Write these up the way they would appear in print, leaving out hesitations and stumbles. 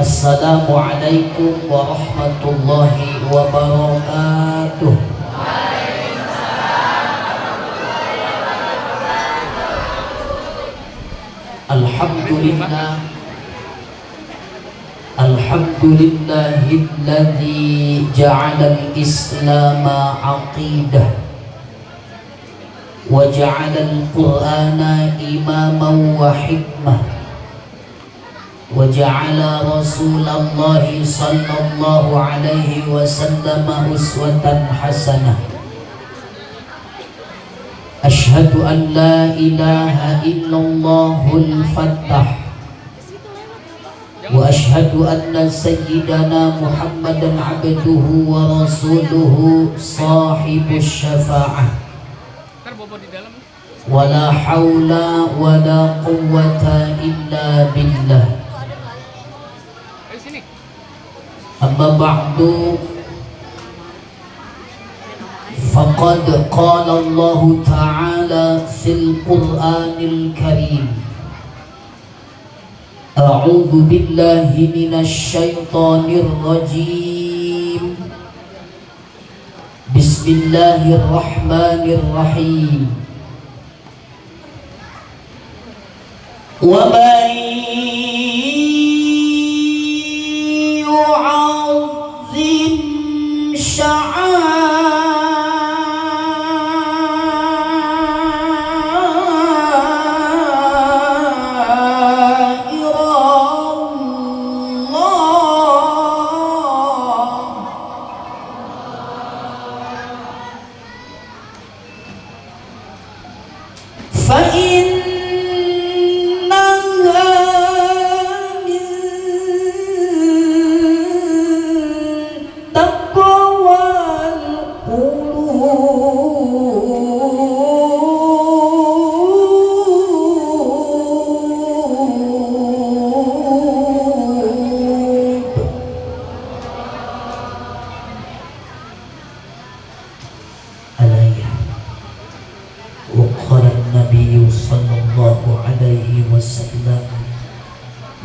Assalamualaikum warahmatullahi wabarakatuh. Alhamdulillahilladzi ja'ala al-Islam aqidah wa ja'ala al-Qur'ana imaman wa hikmah wa ja'ala Rasulullah sallallahu alaihi wasallam uswatan hasanah. Ashhadu an la ilaha illallahul fattah wa ashhadu anna sayyidana Muhammadan abduhu wa rasuluhu sahibus syafa'ah. Wala hawla wala quwwata illa billah. Amma ba'du, faqad qala Allah ta'ala fil Qur'anil Karim, a'udzu billahi minasy syaithanir rajim, bismillahirrahmanirrahim. Wa man yu'azzim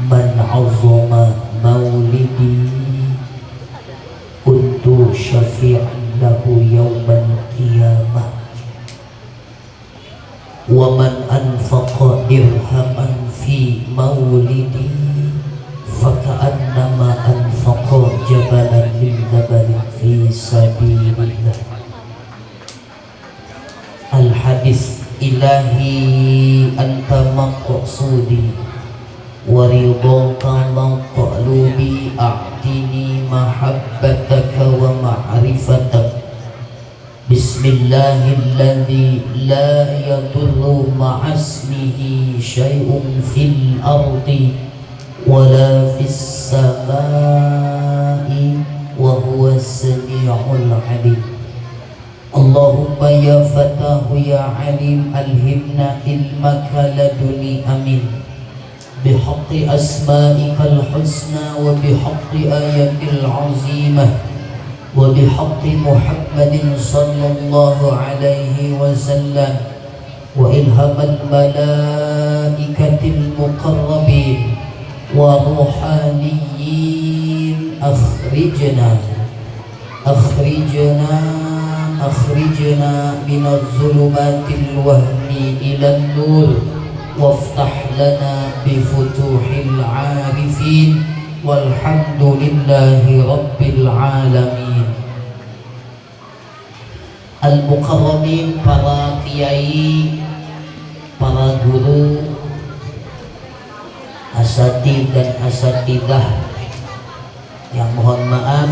man azama maulidi kuntu syafi'an lahu yawmal qiyamah wa man anfaqa dirhaman fi maulidi faka'annama anfaqa jabalan min jabalin fi sabilillah. Al-hadis ilahi anta maqsudi waridhaka maqlubi a'tini mahabbataka wa ma'rifatak. Bismillahilladzi la yadurru ma'asmihi syai'un fil ardi wala fis samai wa huwa as-sami'ul 'alim. Allahumma ya fatahu ya alim alhimna ilmaka laduni amin بحق أسمائك الحسنى وبحق آيات العظيمة وبحق محمد صلى الله عليه وسلم وإلهام الملائكة المقربين وروحانيين أخرجنا من الظلمات الوهم إلى النور وافتح لنا بفتوح العارفين والحمد لله رب العالمين. Al-Mukarramin, para kiai, para guru, asatid dan asatidah yang mohon maaf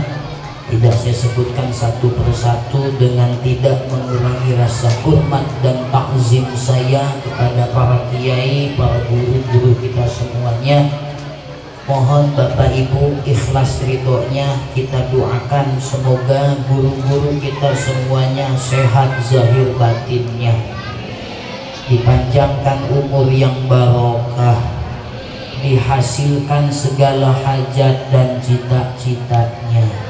tidak saya sebutkan satu persatu dengan tidak mengurangi rasa hormat dan takzim saya kepada para kiai, para guru-guru kita semuanya. Mohon Bapak Ibu ikhlas ridhonya kita doakan semoga guru-guru kita semuanya sehat zahir batinnya, dipanjangkan umur yang barokah, dihasilkan segala hajat dan cita-citanya.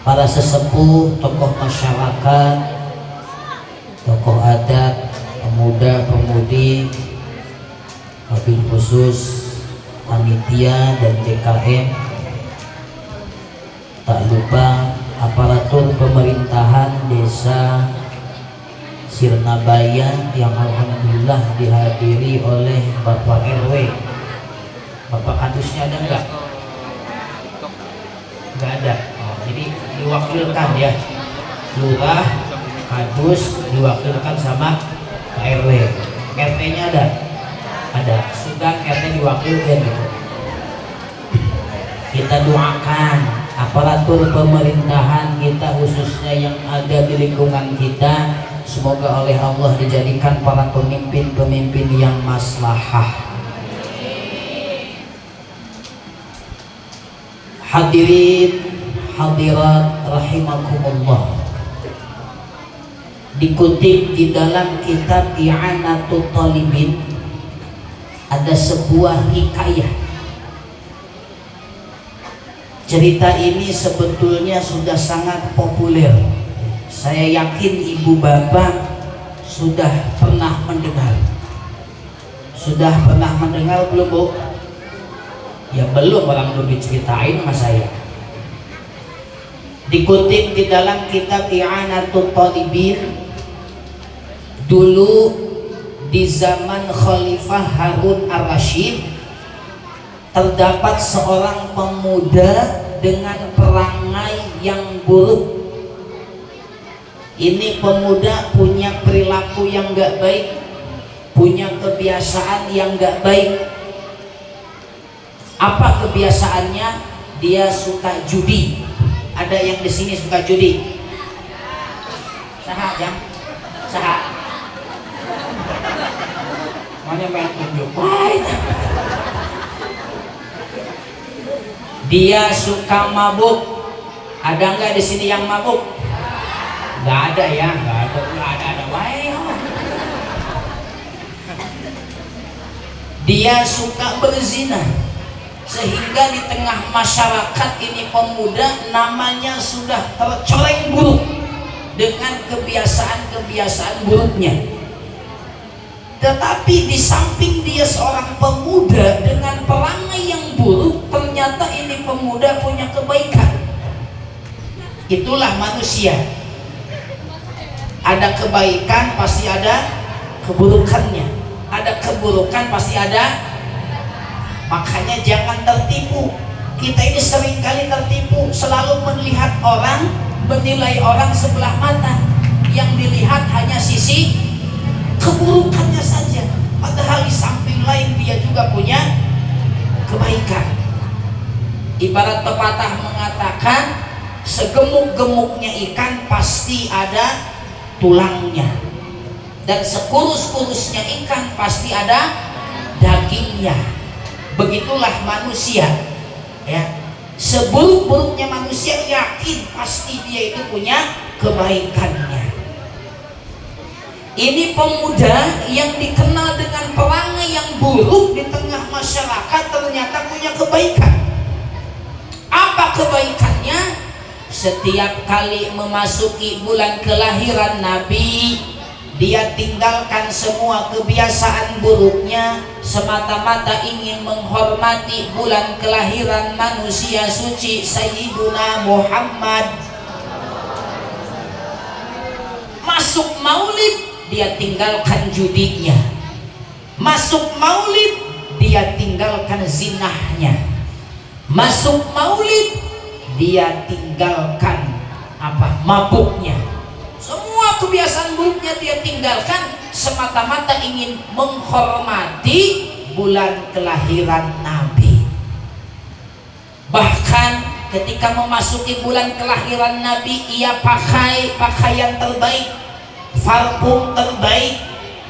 Para sesepuh, tokoh masyarakat, tokoh adat, pemuda-pemudi, wabil khusus panitia dan DKM, tak lupa aparatur pemerintahan desa Sirnabaya yang alhamdulillah dihadiri oleh Bapak RW. Bapak kadusnya ada enggak? Enggak ada. Oh, jadi diwakilkan ya, lurah kadus diwakilkan sama Pak RW. RT-nya ada, sudah RT diwakilkan gitu. Kita doakan aparatur pemerintahan kita khususnya yang ada di lingkungan kita, semoga oleh Allah dijadikan para pemimpin-pemimpin yang maslahah. Hadirin hadirat rahimakumullah, dikutip di dalam kitab I'anatul Talibin ada sebuah hikayah. Cerita ini sebetulnya sudah sangat populer. Saya yakin ibu bapak sudah pernah mendengar. Sudah pernah mendengar belum, Bu? Ya belum, orang belum diceritain sama saya. Dikutip di dalam kitab I'anatul Talibin, dulu di zaman Khalifah Harun ar-Rasyid terdapat seorang pemuda dengan perangai yang buruk. Ini pemuda punya perilaku yang gak baik, punya kebiasaan yang gak baik. Apa kebiasaannya? Dia suka judi. Ada yang di sini suka judi? Saha jam? Saha? Mana main tunjuk? Dia suka mabuk. Ada nggak di sini yang mabuk? Nggak ada ya, nggak ada. Dia suka berzina, sehingga di tengah masyarakat ini pemuda namanya sudah tercoreng buruk dengan kebiasaan-kebiasaan buruknya. Tetapi di samping dia seorang pemuda dengan perangai yang buruk, ternyata ini pemuda punya kebaikan. Itulah manusia. Ada kebaikan pasti ada keburukannya. Ada keburukan pasti ada. Makanya jangan tertipu. Kita ini seringkali tertipu, selalu melihat orang, menilai orang sebelah mata. Yang dilihat hanya sisi keburukannya saja, padahal di samping lain dia juga punya kebaikan. Ibarat pepatah mengatakan, segemuk-gemuknya ikan pasti ada tulangnya, dan sekurus-kurusnya ikan pasti ada dagingnya. Begitulah manusia ya. Seburuk-buruknya manusia yakin pasti dia itu punya kebaikannya. Ini pemuda yang dikenal dengan perangai yang buruk di tengah masyarakat ternyata punya kebaikan. Apa kebaikannya? Setiap kali memasuki bulan kelahiran Nabi, dia tinggalkan semua kebiasaan buruknya semata-mata ingin menghormati bulan kelahiran manusia suci Sayyiduna Muhammad. Masuk maulid, dia tinggalkan judinya. Masuk maulid, dia tinggalkan zinahnya. Masuk maulid, dia tinggalkan mabuknya. Semua kebiasaan buruknya dia tinggalkan semata-mata ingin menghormati bulan kelahiran Nabi. Bahkan ketika memasuki bulan kelahiran Nabi, ia pakai pakaian terbaik, parfum terbaik.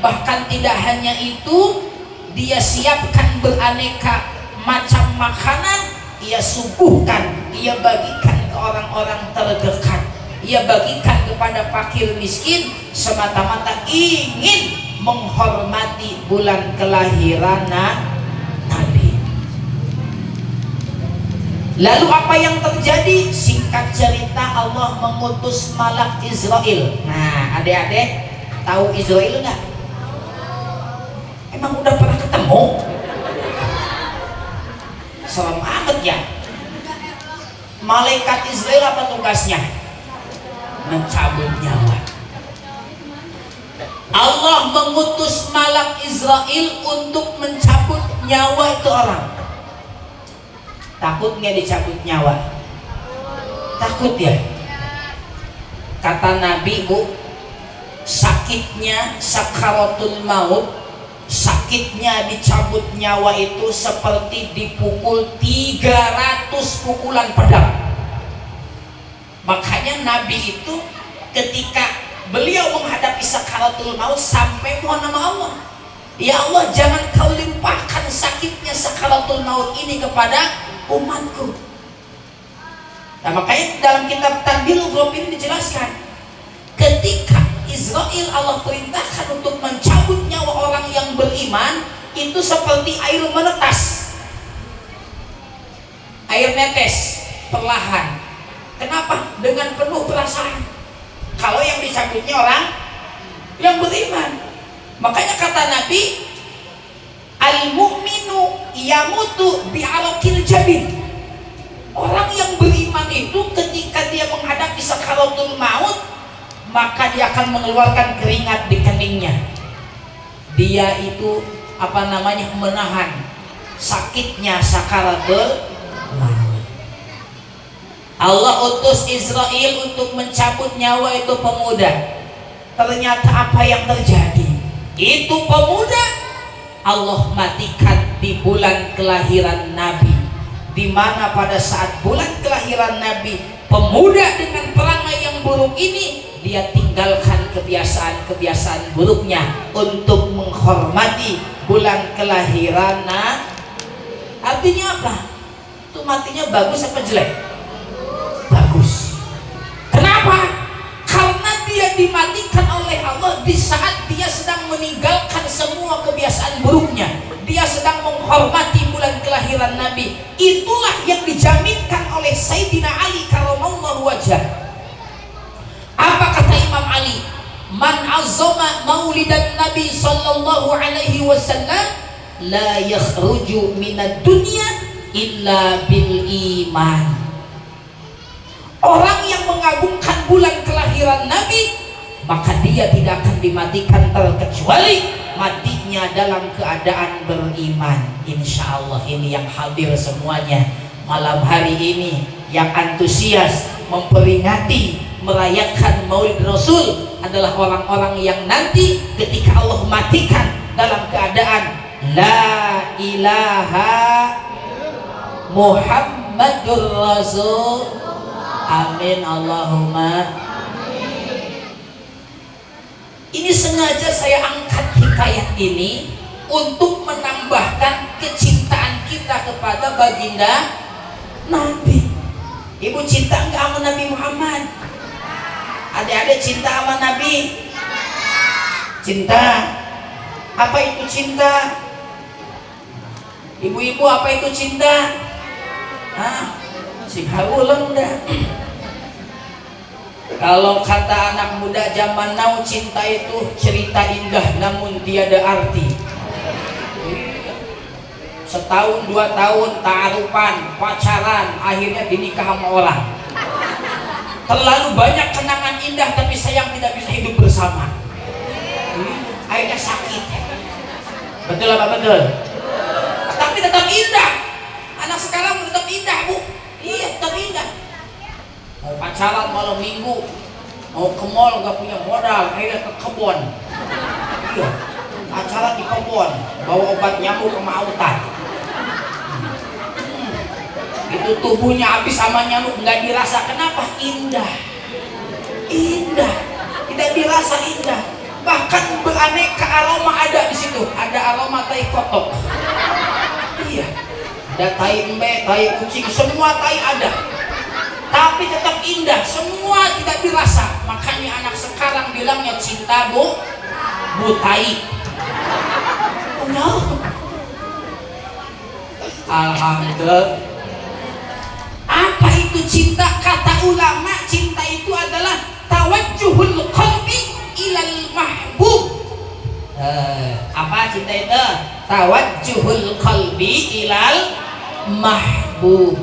Bahkan tidak hanya itu, dia siapkan beraneka macam makanan, ia suguhkan, ia bagikan ke orang-orang terdekat, ia bagikan kepada fakir miskin semata-mata ingin menghormati bulan kelahiran Nabi. Lalu apa yang terjadi? Singkat cerita, Allah mengutus malak Israel. Nah, adik-adik tahu Israel enggak? Emang udah pernah ketemu? Serem amat ya. Malaikat Israel apa tugasnya? Mencabut nyawa. Allah mengutus malak Israel untuk mencabut nyawa itu orang. Takut nggak dicabut nyawa? Takut ya? Kata Nabi, Bu, sakitnya sakaratul maut, sakitnya dicabut nyawa itu seperti dipukul 300 pukulan pedang. Makanya Nabi itu ketika beliau menghadapi sakaratul maut sampai mohon nama Allah, ya Allah, jangan kau limpahkan sakitnya sakaratul maut ini kepada umatku. Nah, makanya dalam kitab Tanbihul Ghafilin dijelaskan, ketika Israel Allah perintahkan untuk mencabut nyawa orang yang beriman, itu seperti air menetes, air netes perlahan. Kenapa? Dengan penuh perasaan. Kalau yang dicabutnya orang yang beriman. Makanya kata Nabi, al-mu'minu yamutu bi'araqil jabin. Orang yang beriman itu ketika dia menghadapi sakaratul maut, maka dia akan mengeluarkan keringat di keningnya. Dia itu menahan sakitnya sakaratul maut. Allah utus Israel untuk mencabut nyawa itu pemuda. Ternyata apa yang terjadi? Itu pemuda Allah matikan di bulan kelahiran Nabi, di mana pada saat bulan kelahiran Nabi, pemuda dengan perangai yang buruk ini dia tinggalkan kebiasaan-kebiasaan buruknya untuk menghormati bulan kelahiran Nabi. Artinya apa? Itu matinya bagus apa jelek? Bagus. Kenapa? Karena dia dimatikan oleh Allah di saat dia sedang meninggalkan semua kebiasaan buruknya. Dia sedang menghormati bulan kelahiran Nabi. Itulah yang dijaminkan oleh Sayyidina Ali karramallahu wajhah. Apa kata Imam Ali? Man azzama maulidan Nabi sallallahu alaihi wasallam la yakhruju minad dunya illa bil iman. Orang yang mengagungkan bulan kelahiran Nabi, maka dia tidak akan dimatikan terkecuali matinya dalam keadaan beriman. Insya Allah ini yang hadir semuanya malam hari ini, yang antusias memperingati merayakan Maulid Rasul adalah orang-orang yang nanti ketika Allah matikan dalam keadaan la ilaha Muhammadur Rasul. Amin Allahumma. Ini sengaja saya angkat hikayat ini untuk menambahkan kecintaan kita kepada baginda Nabi. Ibu cinta enggak sama Nabi Muhammad? Adik-adik cinta sama Nabi? Cinta. Apa itu cinta? Ibu-ibu, apa itu cinta? Si hawuleng dah. Kalau kata anak muda zaman now, cinta itu cerita indah namun tiada arti. Setahun 2 tahun ta'arufan, pacaran, akhirnya dinikah sama orang. Terlalu banyak kenangan indah tapi sayang tidak bisa hidup bersama. Akhirnya sakit. Betul apa betul? Tapi tetap indah. Anak sekarang tetap indah, Bu. Iya, tetap indah. Mau pacaran malam minggu, mau ke mall gak punya modal, akhirnya ke kebun. Iya, pacaran di kebun, bawa obat nyamuk ke mautan. Itu tubuhnya habis sama nyamuk, nggak dirasa. Kenapa? Indah, indah, tidak dirasa indah. Bahkan beraneka aroma ada di situ. Ada aroma tai kotok, iya, ada tai embe, tai kucing, semua tai ada. Tapi tetap indah, semua tidak dirasa. Makanya anak sekarang bilangnya cinta butai. Oh no. Alhamdulillah. Apa itu cinta? Kata ulama, cinta itu adalah tawajjuhul qalbi ilal mahbub. Apa cinta itu? Tawajjuhul qalbi ilal mahbub.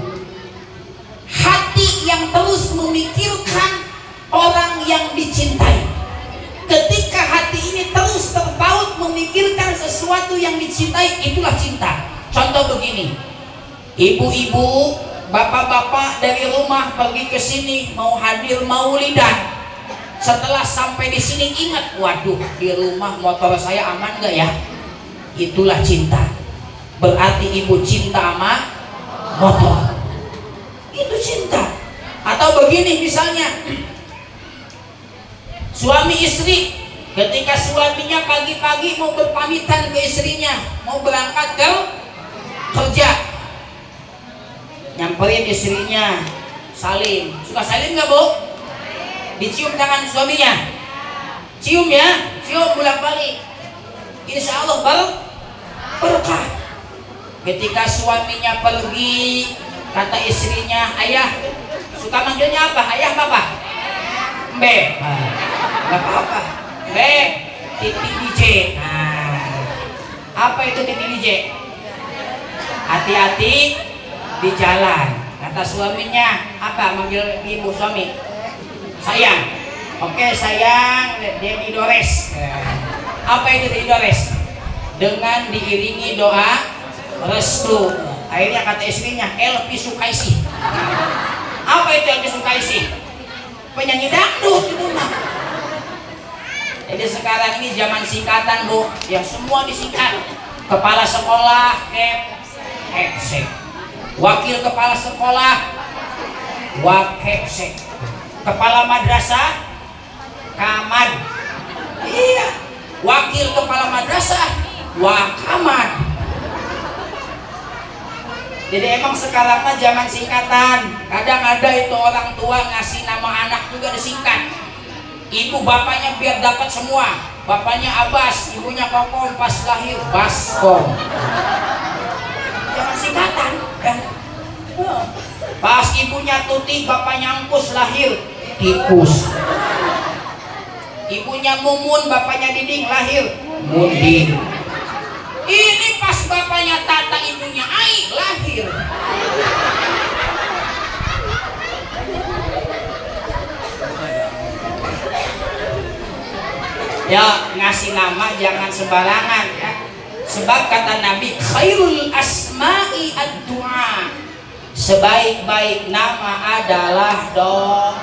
Hati yang terus memikirkan orang yang dicintai. Ketika hati ini terus terpaut memikirkan sesuatu yang dicintai, itulah cinta. Contoh begini, ibu-ibu, bapak-bapak dari rumah pergi ke sini mau hadir maulidan. Setelah sampai di sini ingat, waduh, di rumah motor saya aman gak ya? Itulah cinta. Berarti ibu cinta sama motor. Itu cinta. Atau begini misalnya, suami istri, ketika suaminya pagi-pagi mau berpamitan ke istrinya, mau berangkat ke kerja, nyamperin istrinya, salim. Suka salim nggak, Bu? Dicium tangan suaminya, cium ya, cium bolak-balik. Insya Allah berkah. Ketika suaminya pergi, kata istrinya, ayah, suka manggilnya apa? Ayah apa? Mbe. Nggak apa-apa. Mbe, titi DJ. Apa itu titi DJ? Hati-hati di jalan. Kata suaminya, apa? Manggil ibu suami? Sayang. Oke, sayang. Dia didores. Apa itu didores? Dengan diiringi doa restu. Akhirnya kata istrinya, Elvi Sukaisi. Apa itu Elvi Sukaisi? Penyanyi dangdut itu mah. Jadi sekarang ini zaman singkatan, Bu. Ya semua disingkat. Kepala sekolah, Kepsek. Wakil kepala sekolah, Wakepsek. Kepala madrasah, Kamad. Iya. Wakil kepala madrasah, Wakamad. Jadi emang sekarang mah zaman singkatan. Kadang ada itu orang tua ngasih nama anak juga disingkat. Ibu bapaknya biar dapat semua. Bapaknya Abbas, ibunya Kokom, pas lahir Baskom. Zaman singkatan ya. Pas ibunya Tuti, bapaknya Angkus, lahir Tikus. Ibunya Mumun, bapaknya Diding, lahir Mundin. Ini pas bapaknya Tata, ibunya Ai, lahir ya. Ngasih nama jangan sembarangan ya. Sebab kata Nabi, khairul asma'i ad-du'a. Sebaik-baik nama adalah doa.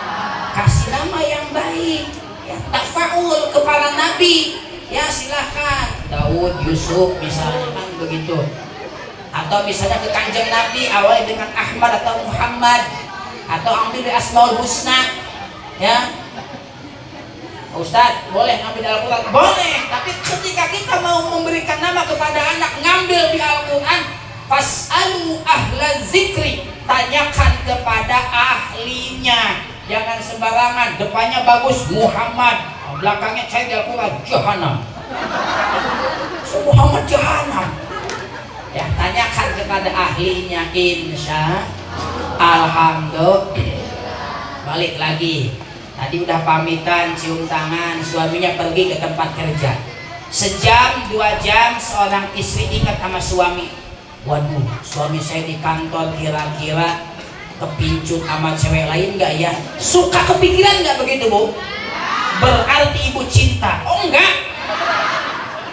Kasih nama yang baik ya, tafaul kepada Nabi ya, silahkan Daud, Yusuf misalnya kan begitu. Atau misalnya ke Kanjeng Nabi awalnya dengan Ahmad atau Muhammad, atau ambil dari Asmaul Husna ya. Ustadz, boleh ngambil di Al-Quran? Boleh, tapi ketika kita mau memberikan nama kepada anak, ngambil di Al-Quran, fas'alu ahla zikri, tanyakan kepada ahlinya. Jangan sembarangan, depannya bagus Muhammad, belakangnya saya Al-Quran jahanam. Muhammad jahanam. Ya, tanyakan kepada ahlinya. Insya Alhamdulillah. Balik lagi. Tadi udah pamitan, cium tangan, suaminya pergi ke tempat kerja. Sejam, 2 jam, seorang istri ingat sama suami. Waduh, suami saya di kantor kira-kira kepincut sama cewek lain nggak ya? Suka kepikiran nggak begitu, Bu? Berarti ibu cinta. Oh enggak.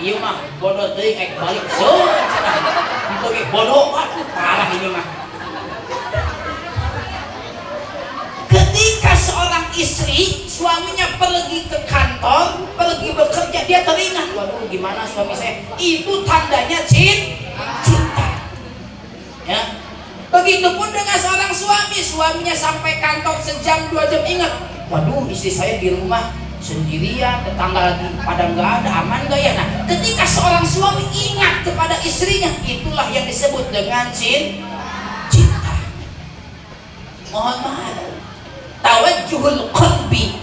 Iya mah bodoh deh, balik so. Itu bodoh, waduh parah ini mah. Ketika seorang istri suaminya pergi ke kantor, pergi bekerja, dia teringat, waduh gimana suami saya? Itu tandanya cinta. Ya. Begitupun dengan seorang suami, suaminya sampai kantor sejam 2 jam ingat, waduh istri saya di rumah sendirian, tetangga lagi pada nggak ada, aman nggak ya? Nah, ketika seorang suami ingat kepada istrinya, itulah yang disebut dengan cinta. Mohon maaf, tawajjuhul qalbi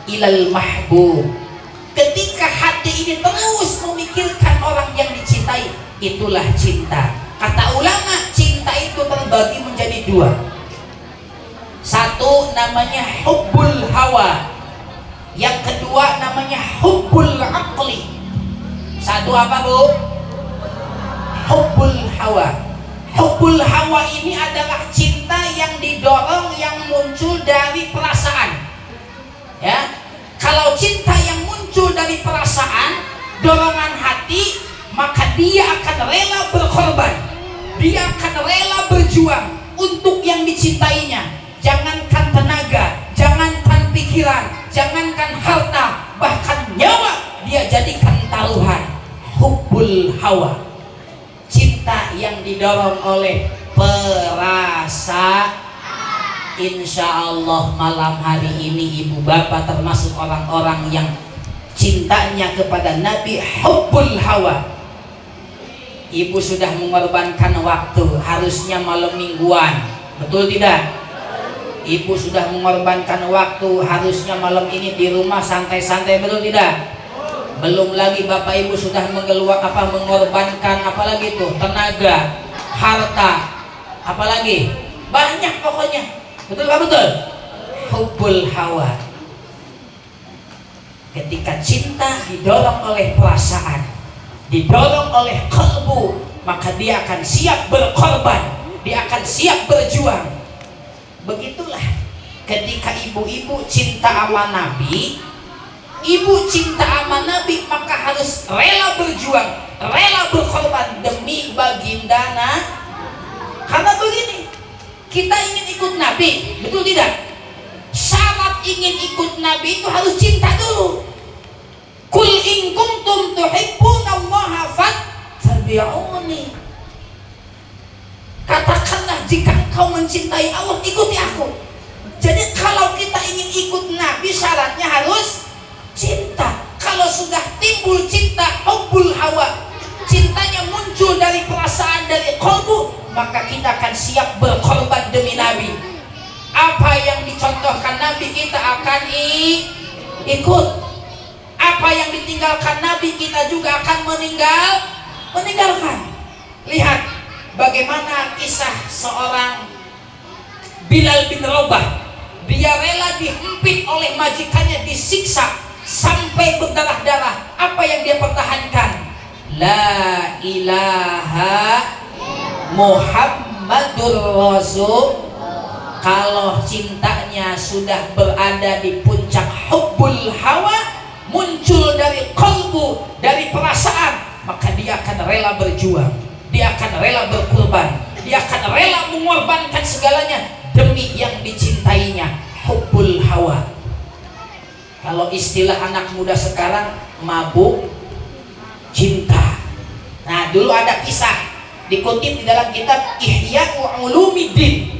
ilal mahbub. Ketika hati ini terus memikirkan orang yang dicintai, itulah cinta. Kata ulama, cinta itu terbagi menjadi 2. Satu namanya hubbul hawa, yang kedua namanya hubbul aqli. Satu apa, Bu? Hubbul hawa. Hubbul hawa ini adalah cinta yang didorong, yang muncul dari perasaan. Ya, kalau cinta yang muncul dari perasaan, dorongan hati, maka dia akan rela berkorban, dia akan rela berjuang untuk yang dicintainya. Jangankan tenaga, jangankan pikiran, jangankan harta, bahkan nyawa dia jadikan taruhan. Hubbul hawa, cinta yang didorong oleh perasaan. Insya Allah malam hari ini ibu bapak termasuk orang-orang yang cintanya kepada Nabi hubbul hawa. Ibu sudah mengorbankan waktu, harusnya malam mingguan, betul tidak? Ibu sudah mengorbankan waktu, harusnya malam ini di rumah santai-santai, betul tidak? Belum lagi bapak ibu sudah mengorbankan apalagi itu, tenaga, harta, apalagi banyak pokoknya, betul gak betul? Hubbul hawa. Ketika cinta didorong oleh perasaan, didorong oleh kalbu, maka dia akan siap berkorban, dia akan siap berjuang. Begitulah ketika ibu-ibu cinta sama Nabi, ibu cinta sama Nabi, maka harus rela berjuang, rela berkorban demi baginda. Karena begini, kita ingin ikut Nabi, betul tidak? Syarat ingin ikut Nabi itu harus cinta dulu. Kul in kuntum tuhibbunallaha fattabi'uni. Katakanlah jika engkau mencintai Allah, ikuti aku. Jadi kalau kita ingin ikut Nabi, syaratnya harus cinta. Kalau sudah timbul cinta, hubbul hawa, cintanya muncul dari perasaan, dari qalbu, maka kita akan siap berkorban demi Nabi. Apa yang dicontohkan Nabi, kita akan ikut. Apa yang ditinggalkan Nabi, kita juga akan meninggalkan. Lihat bagaimana kisah seorang Bilal bin Rabah. Dia rela dihempit oleh majikannya, disiksa sampai berdarah-darah. Apa yang dia pertahankan? La ilaha Muhammadur Rasul. Kalau cintanya sudah berada di puncak hubbul hawa, muncul dari qalbu, dari perasaan, maka dia akan rela berjuang, dia akan rela berkorban, dia akan rela mengorbankan segalanya demi yang dicintainya. Hubbul hawa. Kalau istilah anak muda sekarang, mabuk cinta. Nah, dulu ada kisah dikutip di dalam kitab Ihya Ulumuddin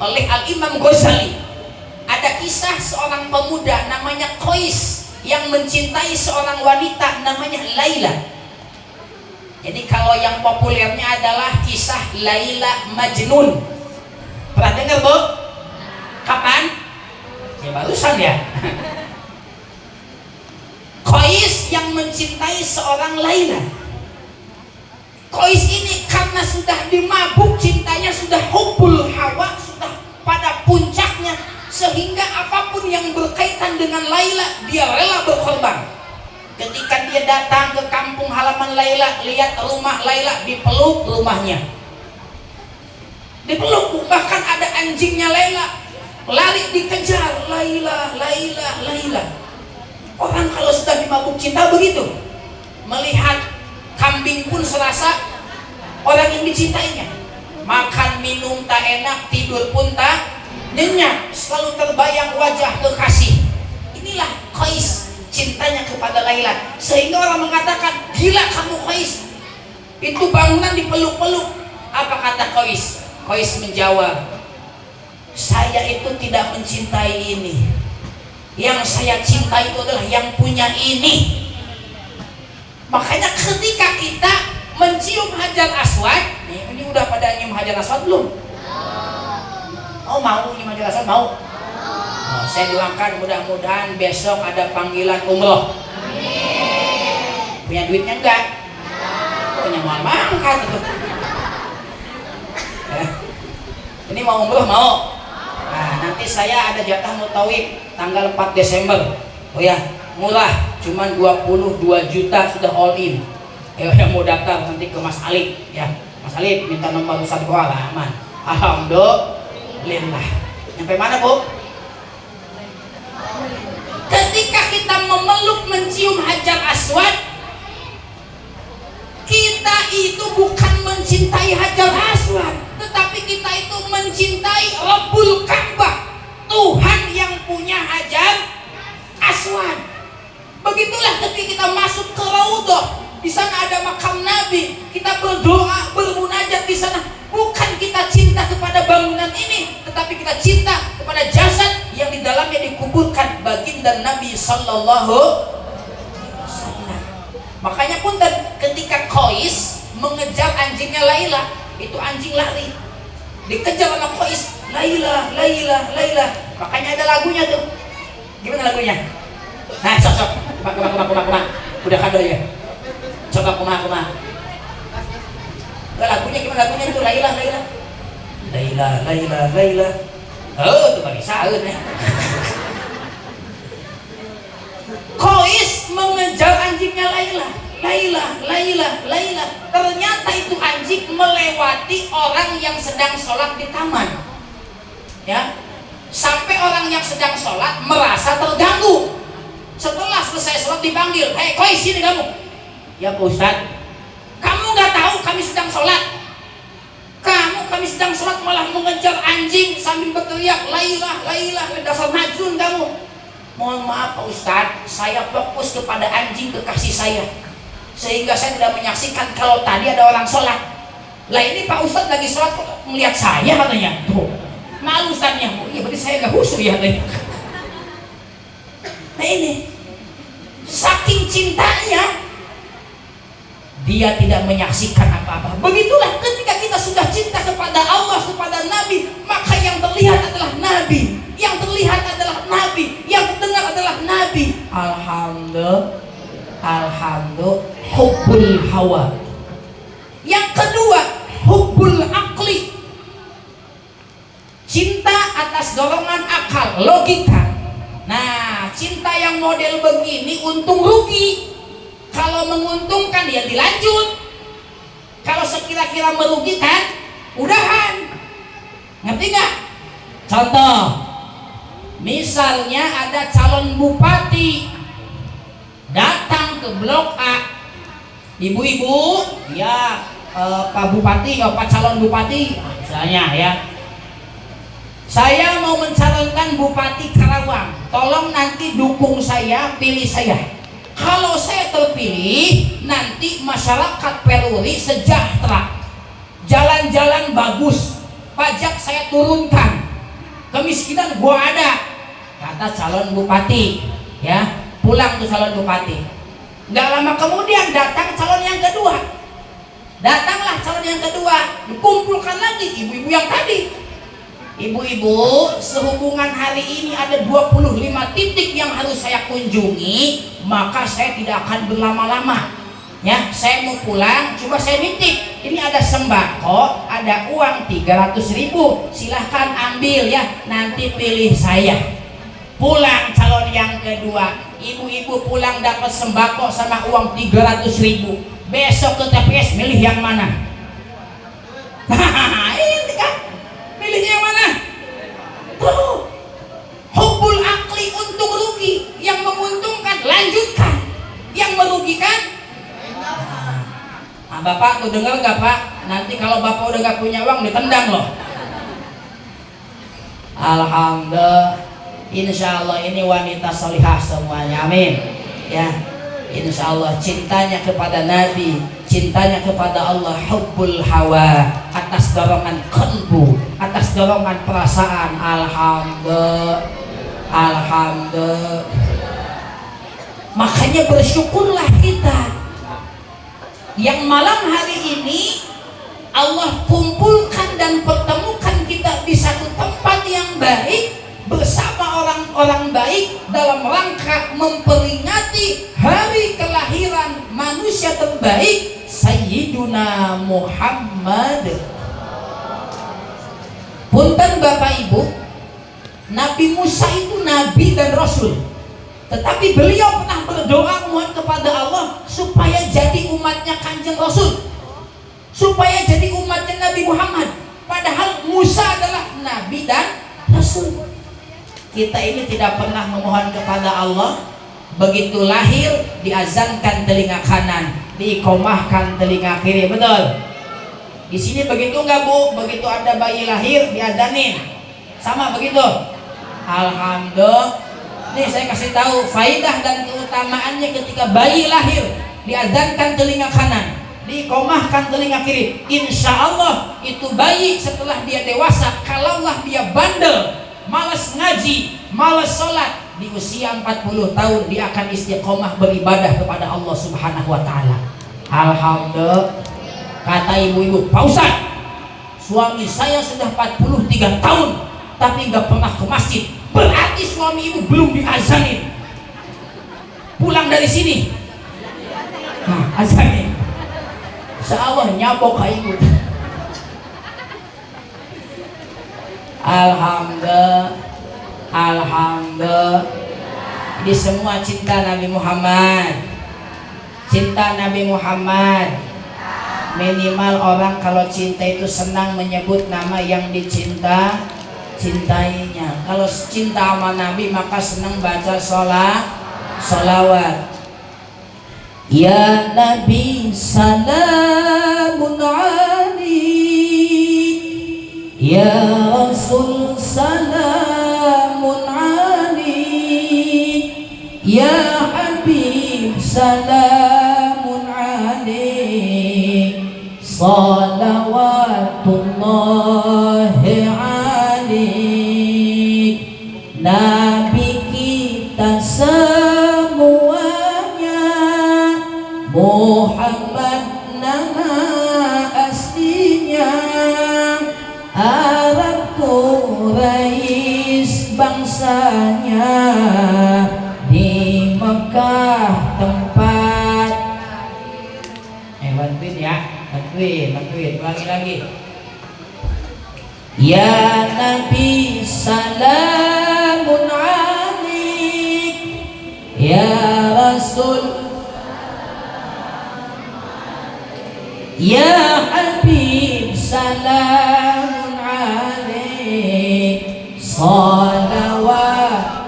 oleh Al-Imam Ghazali. Ada kisah seorang pemuda namanya Qais yang mencintai seorang wanita namanya Laila. Jadi kalau yang populernya adalah kisah Laila Majnun. Pernah dengar, Bu? Kapan? Ya barusan ya. mencintai seorang Laila. Qais ini karena sudah dimabuk cintanya, sudah hubbul hawa, sudah pada puncaknya, sehingga apapun yang berkaitan dengan Laila dia rela berkorban. Ketika dia datang ke kampung halaman Laila, lihat rumah Laila, dipeluk rumahnya, dipeluk. Bahkan ada anjingnya Laila, lari dikejar, Laila, Laila, Laila. Orang kalau sudah dimabuk cinta begitu, melihat kambing pun serasa orang yang dicintainya. Makan minum tak enak, tidur pun tak nyenyak, selalu terbayang wajah kekasih. Inilah Qais cintanya kepada Laila, sehingga orang mengatakan, gila kamu Qais, itu bangunan dipeluk-peluk. Apa kata Qais? Qais menjawab, saya itu tidak mencintai ini, yang saya cintai itu adalah yang punya ini. Makanya ketika kita mencium Hajar Aswad, ini udah pada nyium Hajar Aswad belum? Oh mau nyium Hajar Aswad? Mau? Oh, saya doakan mudah-mudahan besok ada panggilan umroh. Punya duitnya enggak? Punya mahal kan itu. Ya. Ini mau umroh mau? Nah, nanti saya ada jatah mau tauhid tanggal 4 Desember. Oh ya, murah, cuman 22 juta sudah all in. Yang mau daftar nanti ke Mas Alif ya. Mas Alif minta nomor Ustadz aman. Alhamdulillah. Sampai mana, Bu? Ketika kita memeluk mencium Hajar Aswad, kita itu bukan mencintai Hajar Aswad, tetapi kita itu mencintai Rabbul Ka'bah, Tuhan yang punya Hajar Aswad. Begitulah ketika kita masuk ke Raudhah, di sana ada makam Nabi, kita berdoa, bermunajat di sana. Bukan kita cinta kepada bangunan ini, tetapi kita cinta kepada jasad yang di dalamnya dikuburkan baginda Nabi Sallallahu Alaihi Wasallam. Makanya pun ketika Qais mengejar anjingnya Laila, itu anjing lari, dikejar sama Qais, Laila, Laila, Laila. Makanya ada lagunya tuh. Gimana lagunya? Nah, sok, kumak. Udah kado ya. Coba kumak. Lagunya gimana lagunya itu? Laila, Laila. Laila, Laila, Laila. Oh, itu bagi sahur ya. Qais mengejar anjingnya Laila. Laila, Laila, Laila. Ternyata itu anjing melewati orang yang sedang sholat di taman. Ya. Sampai orang yang sedang sholat merasa terganggu. Setelah selesai sholat dipanggil, hei Qais, sini kamu. Ya Pak Ustadz, kamu nggak tahu kami sedang sholat? Kami sedang sholat malah mengejar anjing sambil berteriak Laila, Laila, dasar majnun kamu. Mohon maaf Pak Ustadz, saya fokus kepada anjing kekasih saya, sehingga saya tidak menyaksikan kalau tadi ada orang sholat. Lah ini Pak Ustadz lagi sholat kok melihat saya katanya. Tuh, malu Ustadznya. Oh, iya berarti saya nggak khusyuk ya katanya. Nah ini, saking cintanya dia tidak menyaksikan apa-apa. Begitulah ketika kita sudah cinta kepada Allah, kepada Nabi, maka yang terlihat adalah Nabi, yang terlihat adalah Nabi, yang terdengar adalah Nabi. Alhamdulillah, hubbul hawa. Yang kedua, hubbul akli, cinta atas dorongan akal, logika. Nah, cinta yang model begini untung rugi. Kalau menguntungkan ya dilanjut, kalau sekira-kira merugikan udahan. Ngerti nggak? Contoh, misalnya ada calon bupati datang ke Blok A, ibu-ibu ya, Pak Bupati, Pak calon bupati misalnya ya, saya mau mencalonkan Bupati Karawang, tolong nanti dukung saya, pilih saya. Kalau saya terpilih, nanti masyarakat Peruri sejahtera, jalan-jalan bagus, pajak saya turunkan, kemiskinan gua ada, kata calon bupati. Ya, pulang tuh calon bupati. Nggak lama kemudian datang calon yang kedua. Datanglah calon yang kedua, dikumpulkan lagi ibu-ibu yang tadi. Ibu-ibu, sehubungan hari ini ada 25 titik yang harus saya kunjungi, maka saya tidak akan berlama-lama. Ya, saya mau pulang, coba saya nitip. Ini ada sembako, ada uang 300.000. Silahkan ambil ya, nanti pilih saya. Pulang calon yang kedua, ibu-ibu pulang dapat sembako sama uang 300.000. Besok ke TPS milih yang mana? Ini kan, milihnya yang mana? Tuh, hubul akli untung rugi. Yang menguntungkan lanjutkan, yang merugikan. Nah, Bapak tuh dengar gak Pak? Nanti kalau Bapak udah gak punya uang ditendang loh. Alhamdulillah, insya Allah ini wanita solihah semuanya, amin. Ya, insya Allah cintanya kepada Nabi, cintanya kepada Allah, hubbul hawa, atas dorongan kalbu, atas dorongan perasaan. Alhamdulillah, alhamdulillah. Makanya bersyukurlah kita yang malam hari ini Allah kumpulkan dan pertemukan kita di satu tempat yang baik bersama orang-orang baik dalam rangka memperingati hari kelahiran manusia terbaik, Sayyiduna Muhammad. Punten Bapak Ibu, Nabi Musa itu nabi dan rasul, tetapi beliau pernah berdoa mohon kepada Allah supaya jadi umatnya Kanjeng Rasul, supaya jadi umatnya Nabi Muhammad. Padahal Musa adalah nabi dan rasul. Kita ini tidak pernah memohon kepada Allah, begitu lahir diazankan telinga kanan, diikomahkan telinga kiri, betul? Di sini begitu enggak Bu? Begitu ada bayi lahir diazanin, sama begitu? Alhamdulillah. Nih saya kasih tahu faidah dan keutamaannya ketika bayi lahir diazankan telinga kanan, diikomahkan telinga kiri. Insya Allah itu bayi setelah dia dewasa, kalaulah dia bandel, malas ngaji, malas sholat, di usia 40 tahun dia akan istiqomah beribadah kepada Allah Subhanahu wa Ta'ala. Alhamdulillah. Kata ibu-ibu, Pak Ustadz, suami saya sudah 43 tahun tapi nggak pernah ke masjid. Berarti suami ibu belum diazanin. Pulang dari sini, nah azanin, insya Allah nyabok ke ibu. Alhamdulillah, alhamdulillah. Ini semua cinta Nabi Muhammad, cinta Nabi Muhammad. Minimal orang kalau cinta itu senang menyebut nama yang cintainya. Kalau cinta sama Nabi maka senang baca sholawat. Ya Nabi salamun alaik, ya Rasul salamun alaik, ya Habib salamun alaik, salawatullahi alaik. Nabi kita semuanya, Muhammad nama aslinya, Arab Quraisy bangsanya, di Mekah tempat. Bantuin ya, bantuin, ulangi lagi. Ya Nabi salamun alaik, ya Rasul, ya Habib salamun alaik, salawat.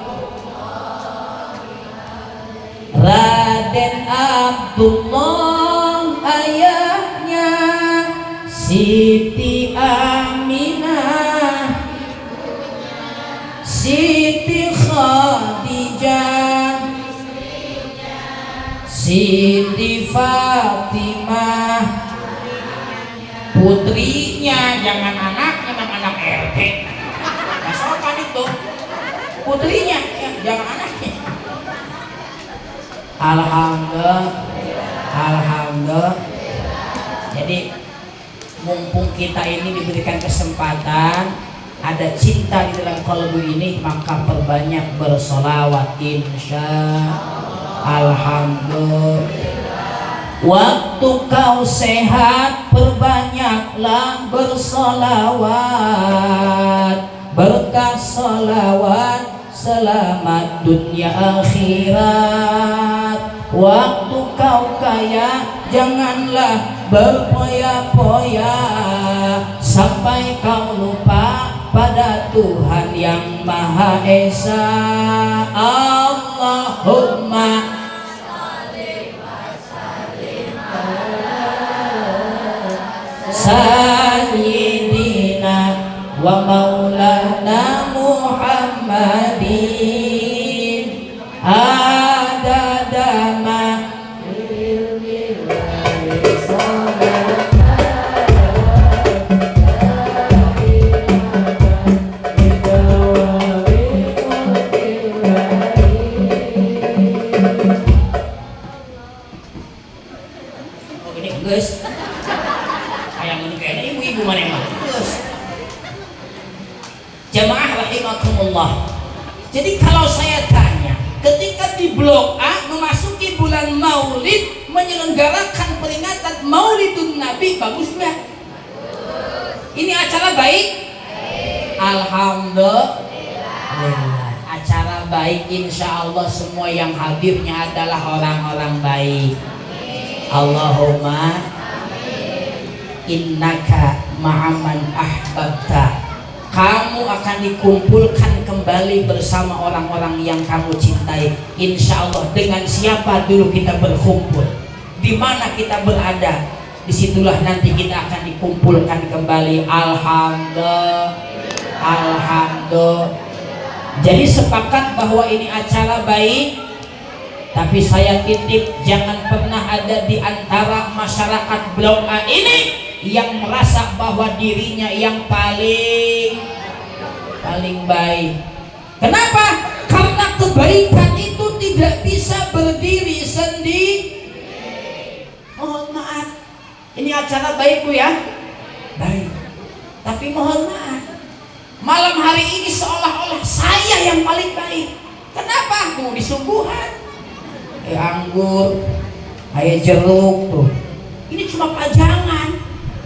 Raden Abdullah ayahnya, Siti Aminah, Siti Khadijah, Siti Fatimah, putrinya, jangan anaknya, anak RT. Nah, sopan itu putrinya, ya, jangan anaknya. Alhamdulillah, alhamdulillah. Jadi mumpung kita ini diberikan kesempatan ada cinta di dalam kalbu ini, maka perbanyak bersolawat insya Alhamdulillah. Waktu kau sehat perbanyaklah bersolawat, berkah solawat selamat dunia akhirat. Waktu kau kaya janganlah berpoya-poya sampai kau lupa pada Tuhan yang Maha Esa. Allahumma Sayyidina wa maulana Muhammadin adadama jamaah rahimakumullah. Jadi kalau saya tanya, ketika di Blok A memasuki bulan Maulid menyelenggarakan peringatan Maulidun Nabi, bagus nggak? Ini acara baik? Alhamdulillah. Acara baik, insya Allah semua yang hadirnya adalah orang-orang baik. Allahumma innaka ma'aman ahbabta. Kamu akan dikumpulkan kembali bersama orang-orang yang kamu cintai. Insya Allah. Dengan siapa dulu kita berkumpul, di mana kita berada, disitulah nanti kita akan dikumpulkan kembali. Alhamdulillah. Alhamdulillah. Jadi sepakat bahwa ini acara baik. Tapi saya titip, jangan pernah ada di antara masyarakat Blok A ini yang merasa bahwa dirinya yang paling baik. Kenapa? Karena kebaikan itu tidak bisa berdiri sendiri. Mohon maaf, ini acara baik Bu ya? Baik. Tapi mohon maaf, malam hari ini seolah-olah saya yang paling baik. Kenapa? Mau disuguhan anggur, kayak jeruk tuh. Ini cuma pajangan.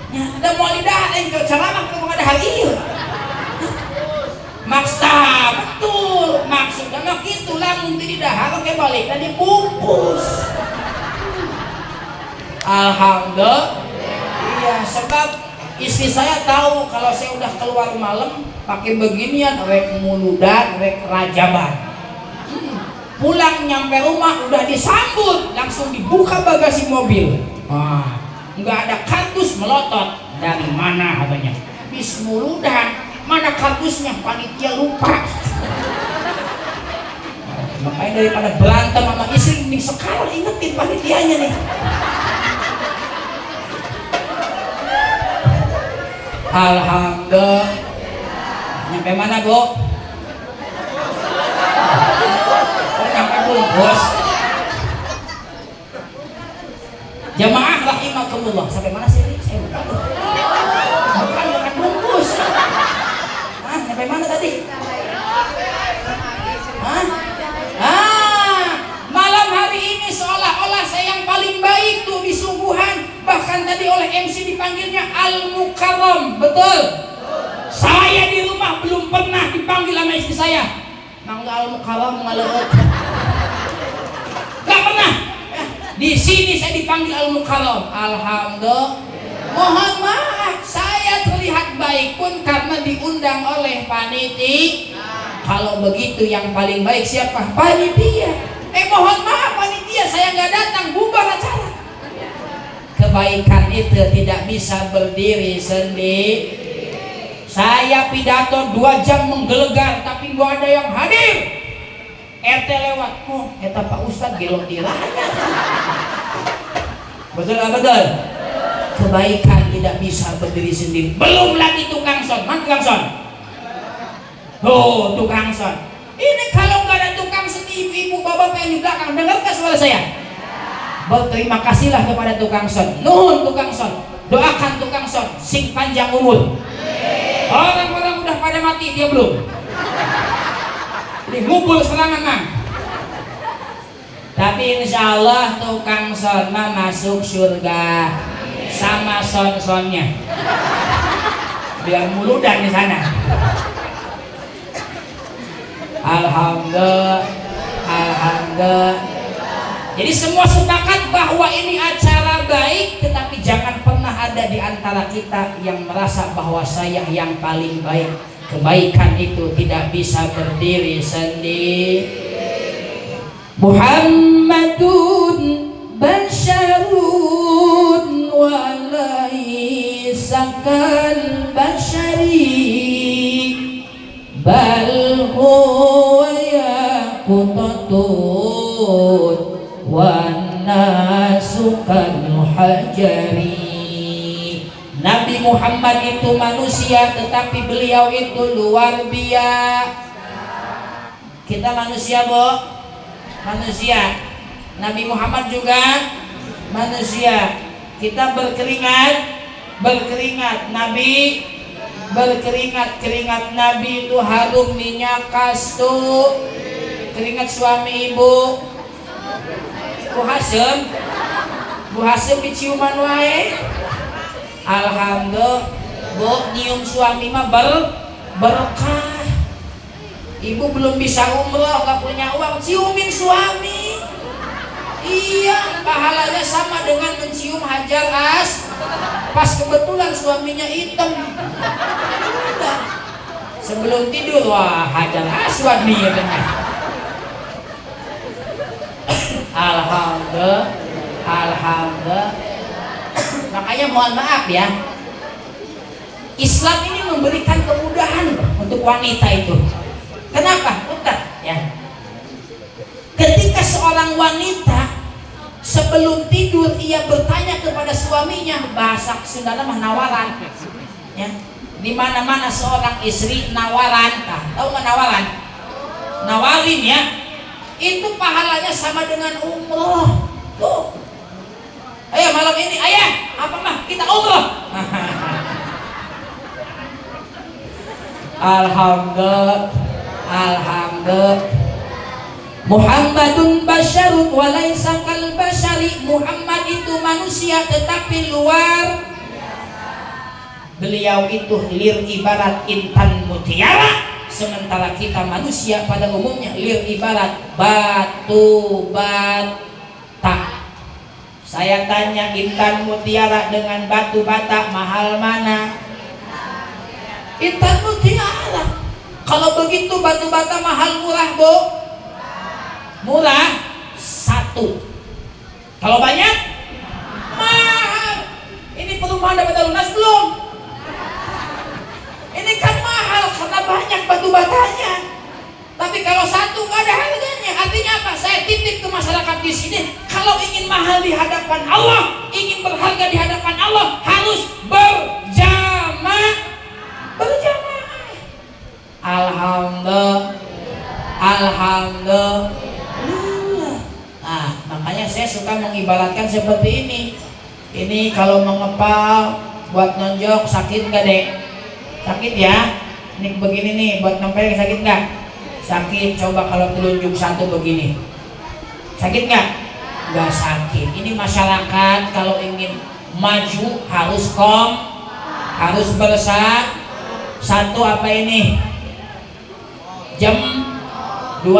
Ya, ada mau lidah yang ceramah kalau ada hari ini. Maksa betul, maksudnya mak itu lamun tidak harus kayak balik tadi bungkus. Alhamdulillah. Iya, sebab istri saya tahu kalau saya udah keluar malam pakai beginian, rek muludan, rek rajaban. Pulang nyampe rumah udah disambut, langsung dibuka bagasi mobil. Nggak ada kardus melotot. Dari mana katanya? Bismillah. Mana kardusnya? Panitia lupa. Makanya daripada berantem sama istri, mending sekarang ingetin panitianya nih. Alhamdulillah. Nyampe mana Bu? Nyampe bungkus. Jamaah rahimakumullah. Sampai mana sih ini? Saya lupa. Bukan bungkus. Sampai mana tadi? Malam hari ini seolah-olah saya yang paling baik tuh di sungguhan. Bahkan tadi oleh MC dipanggilnya Al-Mukarram. Betul? Saya di rumah belum pernah dipanggil sama istri saya. Mangga Al-Mukarram ngaleret. Gak pernah. Di sini saya dipanggil Al-Mukarram. Alhamdulillah. Mohon maaf, saya terlihat baik pun karena diundang oleh panitia. Kalau begitu yang paling baik siapa? Panitia. Mohon maaf panitia, saya nggak datang, bubar acara. Kebaikan itu tidak bisa berdiri sendiri. Saya pidato 2 jam menggelegar, tapi nggak ada yang hadir. RT lewat, eta Pak Ustadz gelok diranya. Betul nggak betul? Kebaikan tidak bisa berdiri sendiri. Belum lagi tukang son. Mana tukang son? Tuh tukang son. Ini kalau nggak ada tukang seni, ibu bapak yang di belakang, dengar nggak suara saya? Berterima kasihlah kepada tukang son. Nuhun tukang son. Doakan tukang son sing panjang umur. Orang-orang udah pada mati, dia belum. Jadi ngumpul serangan mang. Tapi insya Allah tukang son mah masuk surga sama son-sonnya. Biar muludan di sana. Alhamdulillah, alhamdulillah. Jadi semua sepakat bahwa ini acara baik, tetapi jangan pernah ada di antara kita yang merasa bahwa saya yang paling baik. Kebaikan itu tidak bisa berdiri sendiri. Muhammadun basyarun wa laysa kal basyari bal huwa yaqutatun wan nasu kal hajari. Nabi Muhammad itu manusia, tetapi beliau itu luar biasa. Kita manusia, Bu. Manusia. Nabi Muhammad juga manusia. Kita berkeringat, Nabi berkeringat. Keringat Nabi itu harum minyak kastu. Keringat suami ibu Bu Hasim diciuman wae. Alhamdulillah, Bu, nyium suami mah berkah. Ibu belum bisa umroh, gak punya uang, ciumin suami. Iya, pahalanya sama dengan mencium hajar pas kebetulan suaminya hitam. Udah. Sebelum tidur, wah hajar aswad nih ya benar. Alhamdulillah, alhamdulillah. Makanya mohon maaf ya, Islam ini memberikan kemudahan untuk wanita itu. Kenapa? Ustaz, ya. Ketika seorang wanita sebelum tidur ia bertanya kepada suaminya, bahasa Sunda mah nawaran. Ya. Di mana-mana seorang istri nawaran, tahu nggak nawaran? Nawarin ya. Itu pahalanya sama dengan umroh. Tuh. Ayo malam ini, ayah, apa mah kita umroh. Alhamdulillah. Alhamdulillah. Muhammadun basyarun wa laysa kal basyari. Muhammad itu manusia tetapi luar biasa. Beliau itu lir ibarat intan mutiara, sementara kita manusia pada umumnya lir ibarat batu bata. Saya tanya, intan mutiara dengan batu bata mahal mana? Intan mutiara. Kalau begitu batu bata mahal murah, Bu? Murah satu. Kalau banyak mahal. Ini perumahan dapat lunas belum? Ini kan mahal karena banyak batu batanya. Tapi kalau satu nggak ada harganya. Artinya apa? Saya titip ke masyarakat di sini. Kalau ingin mahal di hadapan Allah, ingin berharga di hadapan Allah, harus berjamaah. Alhamdulillah, alhamdulillah. Nah, makanya saya suka mengibaratkan seperti ini. Ini kalau mengepal buat nonjok sakit nggak dek? Sakit ya? Ini begini nih buat nempel sakit nggak? Sakit. Coba kalau telunjuk satu begini, sakit nggak? Nggak sakit. Ini masyarakat kalau ingin maju harus bersatu apa ini? Jam 2,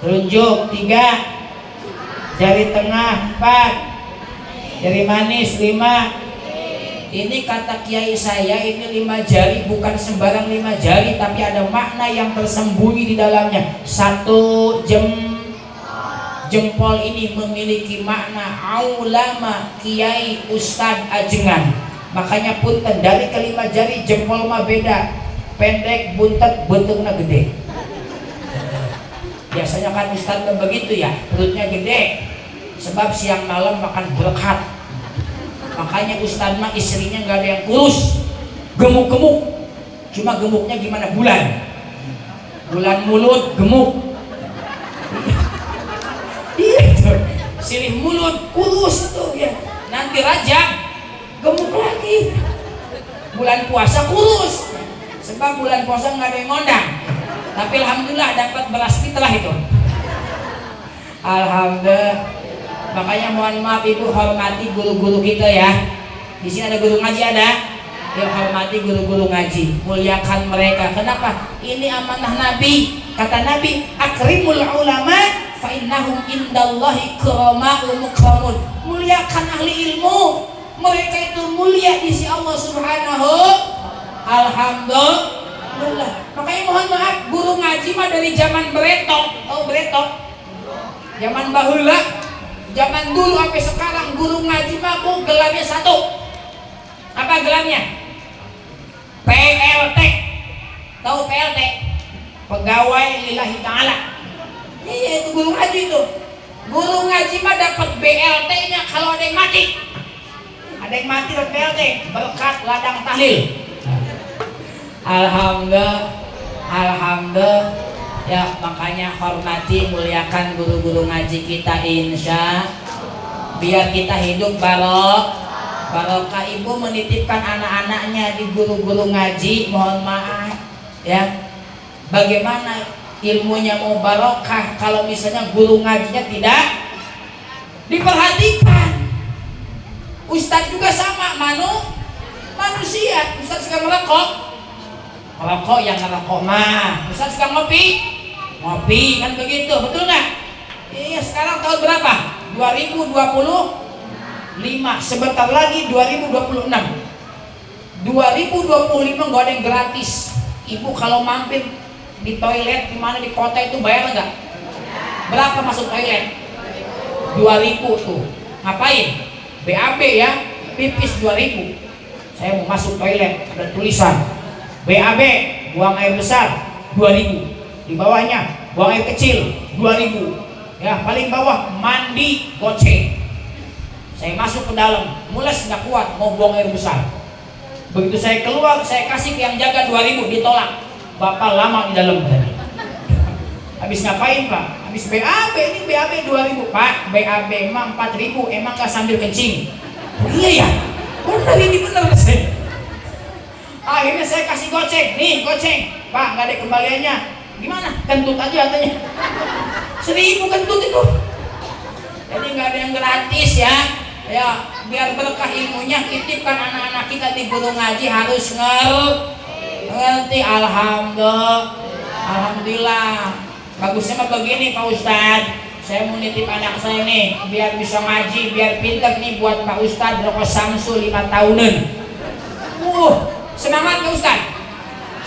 telunjuk 3, jari tengah 4, jari manis 5. Ini kata kiai saya, ini 5 jari bukan sembarang 5 jari, tapi ada makna yang tersembunyi di dalamnya. Satu jempol ini memiliki makna ulama, kiai, ustad, ajengan. Makanya punten dari kelima jari jempol mah beda. Pendek, buntet, bentuknya gede. Biasanya kan ustadz begitu ya, perutnya gede, sebab siang malam makan berkat. Makanya ustadz mah istrinya nggak ada yang kurus, gemuk-gemuk. Cuma gemuknya gimana? Bulan mulut gemuk. Iya, sirih mulut kurus tuh ya. Nanti raja gemuk lagi. Bulan puasa kurus. sebab bulan puasa nggak ada yang ngondang, tapi alhamdulillah dapat beras fitrah itu. Alhamdulillah. Makanya mohon maaf ibu, hormati guru-guru kita ya. Di sini ada guru ngaji, ada? Ya, hormati guru-guru ngaji, muliakan mereka. Kenapa? Ini amanah Nabi. Kata Nabi, akrimul ulama fa innahum indallahi kurama'u mukramun. Muliakan ahli ilmu, mereka itu mulia di sisi Allah Subhanahu. Alhamdulillah. Makanya mohon maaf, guru ngaji mah dari zaman beretok. Oh, beretok. Zaman bahula, zaman dulu sampai sekarang guru ngaji mah gelarnya satu. Apa gelarnya? PLT. Tahu PLT? Pegawai lillahi ta'ala. Iya, itu guru ngaji itu. Guru ngaji mah dapat BLT-nya kalau ada yang mati. Ada yang mati dapat BLT, berkat ladang tahlil. Alhamdulillah. Alhamdulillah. Ya, makanya hormati, muliakan guru-guru ngaji kita, insya biar kita hidup barokah. Ibu menitipkan anak-anaknya di guru-guru ngaji, mohon maaf ya, bagaimana ilmunya mau barokah kalau misalnya guru ngajinya tidak diperhatikan. Ustadz juga sama, manusia. Ustadz suka merokok yang ngerokok mah, Ustadz suka ngopi kan begitu, betul nggak? Iya, sekarang tahun berapa? 2025, sebentar lagi 2026. 2025 nggak ada yang gratis. Ibu kalau mampir di toilet di mana di kota itu bayar nggak? Berapa masuk toilet? 2000 tuh. Ngapain? BAB ya, pipis 2000. Saya mau masuk toilet, ada tulisan BAB, buang air besar 2000. Di bawahnya buang air kecil 2000. Ya, paling bawah mandi goceng. Saya masuk ke dalam, mules nggak kuat mau buang air besar. Begitu saya keluar, saya kasih ke yang jaga 2000, ditolak. Bapak lama di dalam tadi. Habis ngapain Pak? Habis BAB, ini BAB 2000 Pak. BAB emang 4000, emang nggak sambil kencing? Oh, iya ya, benar ini benar saya. Akhirnya saya kasih goceng, nih goceng Pak, nggak ada kembaliannya. Gimana? Kentut aja katanya. 1000 kentut itu. Jadi nggak ada yang gratis ya. Ya, biar berkah ilmunya, titipkan anak-anak kita di guru ngaji harus ngerti. Alhamdulillah. Bagusnya mah begini Pak Ustadz. Saya mau nitip anak saya nih, biar bisa ngaji, biar pintar nih buat Pak Ustadz rokok Samsu 5 tahunan. Semangat Pak Ustadz.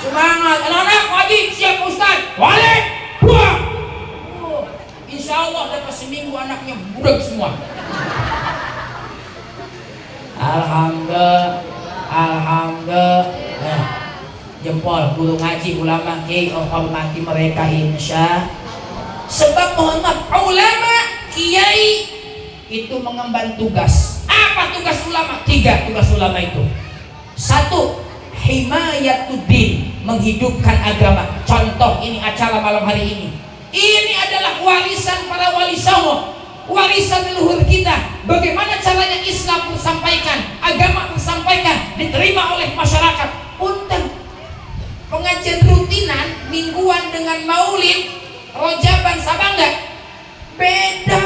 Semangat. Anak-anak ngaji siap Pak Ustadz. Walik. Buang. Insya Allah dapat seminggu anaknya budak semua. Alhamdulillah. Jempol guru ngaji, ulama, kiai, hormati mereka insya. Sebab mohon maaf, ulama, kiai itu mengemban tugas. Apa tugas ulama? 3 tugas ulama itu. 1, himayatuddin, menghidupkan agama. Contoh ini acara malam hari ini. Ini adalah warisan para wali songo, warisan leluhur kita. Bagaimana caranya Islam tersampaikan, agama tersampaikan, diterima oleh masyarakat. Punten, pengajian rutinan mingguan dengan maulid, rojaban sabangga beda.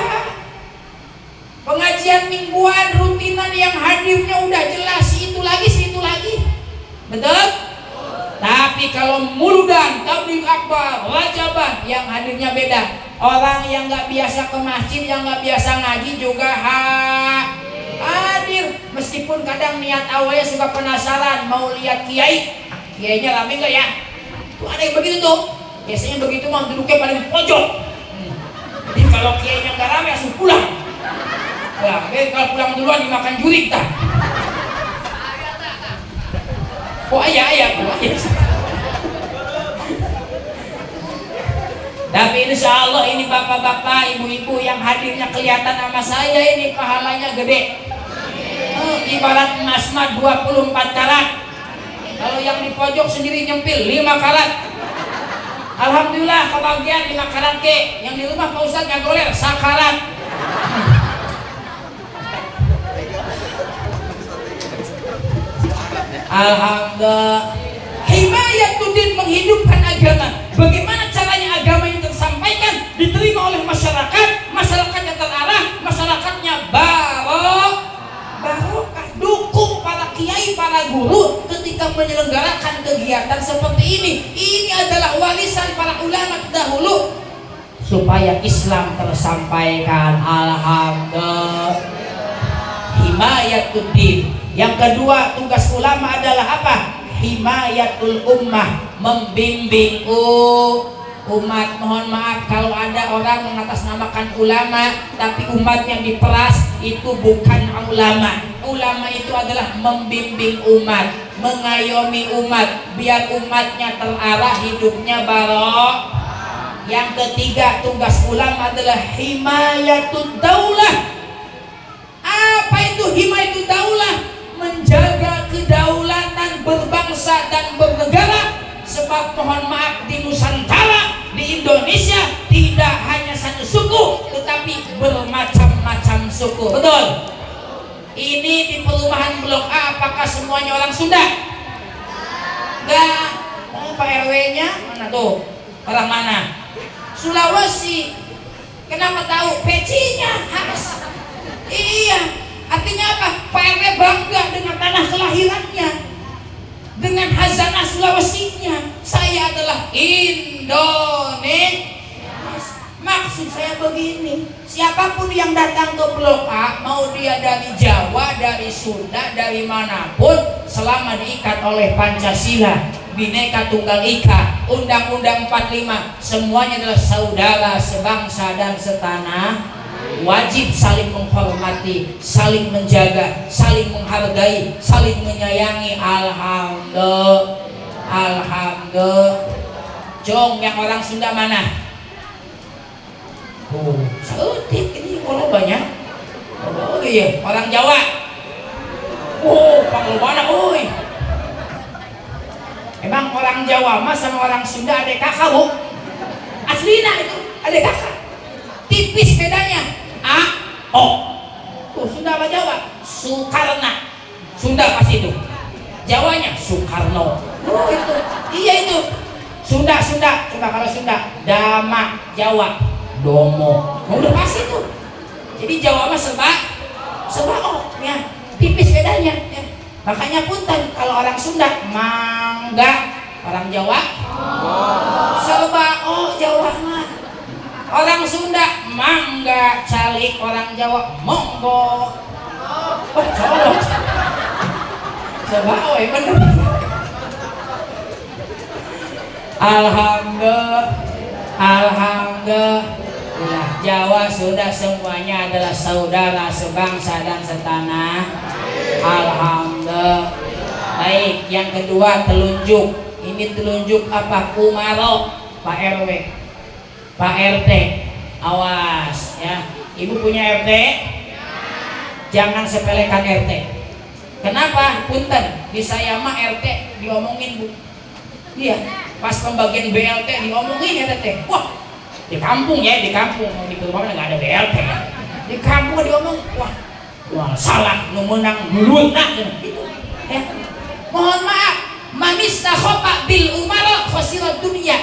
Pengajian mingguan rutinan yang hadirnya udah jelas itu lagi, betul? Tapi kalau muludan, tabligh akbar, rajaban yang hadirnya beda. Orang yang nggak biasa ke masjid, yang nggak biasa ngaji juga hadir. Meskipun kadang niat awalnya suka penasaran mau lihat kiainya rame nggak ya? Tuh ada yang begitu tuh. Biasanya begitu mah duduknya paling pojok. Jadi kalau kiainya nggak rame langsung pulang. Kalau pulang duluan dimakan jurik tak? Oh ayah. Tapi insya Allah ini bapak-bapak, ibu-ibu yang hadirnya kelihatan sama saya ini pahalanya gede. Ibarat emas mah 24 karat. Kalau yang di pojok sendiri nyempil 5 karat. Alhamdulillah kebagian 5 karat ke. Yang di rumah Pak Ustadz ngagoler sakarat. Alhamdulillah. Himayat supaya Islam tersampaikan. Alhamdulillah. Himayatuddin. Yang kedua, tugas ulama adalah apa? Himayatul ummah, membimbing umat. Mohon maaf kalau ada orang mengatasnamakan ulama tapi umatnya diperas, itu bukan ulama. Ulama itu adalah membimbing umat, mengayomi umat biar umatnya terarah, hidupnya barok. Yang ketiga, tugas ulama adalah himayatud daulah. Apa itu himayatud daulah? Menjaga kedaulatan berbangsa dan bernegara. Sebab mohon maaf, di Nusantara, di Indonesia tidak hanya satu suku tetapi bermacam-macam suku. Betul? Ini di perumahan Blok A apakah semuanya orang Sunda? Enggak. Pak RW-nya mana tuh? Orang mana? Sulawesi. Kenapa tahu? Pecinya khas. Iya. Artinya apa? Pak RW bangga dengan tanah kelahirannya, dengan hazanah Sulawesinya. Saya adalah Indonesia. Maksud saya begini, siapapun yang datang ke Blok A, mau dia dari Jawa, dari Sunda, dari manapun, selama diikat oleh Pancasila, Bhinneka Tunggal Ika, Undang-Undang 45, semuanya adalah saudara sebangsa dan setanah. Wajib saling menghormati, saling menjaga, saling menghargai, saling menyayangi. Alhamdulillah. Alhamdulillah. Jong, yang orang Sunda mana? Oh, sautik ini kalau banyak. Oh iya, orang Jawa. Oh, panglobana, oi. Emang orang Jawa mah sama orang Sunda adek kakak, Bu. Aslina itu adek kakak. Tipis bedanya. A, O. Tuh, Sunda apa Jawa? Sukarna. Sunda pasti itu. Jawanya Soekarno. Oh itu. Iya itu. Sunda. Coba kalau Sunda. Dama, Jawa. Domo. Oh, udah pasti tuh. Jadi Jawa mah serba O ya. Tipis bedanya ya. Makanya punten kalau orang Sunda mangga, orang Jawa serba O. Jawa mah. Orang Sunda mangga calik, orang Jawa monggo. Oh, colok. Serba O ya bener. Alhamdulillah. Alhamdulillah. Jawa Sunda semuanya adalah saudara sebangsa dan setanah. Alhamdulillah. Baik, yang kedua telunjuk. Ini telunjuk apa? Umaro, Pak RW, Pak RT. Awas ya. Ibu punya RT? Jangan sepelekan RT. Kenapa? Punten, di saya mah RT diomongin, Bu. Iya, pas pembagian BLT diomongin ya RT. Wah, di kampung ya, di kampung, di perumahan nggak ada BLT ya. Di kampung diomong, wah salah, nu menang dulu nak gitu ya. Mohon maaf, manis takhopa bil umara khosirat dunia.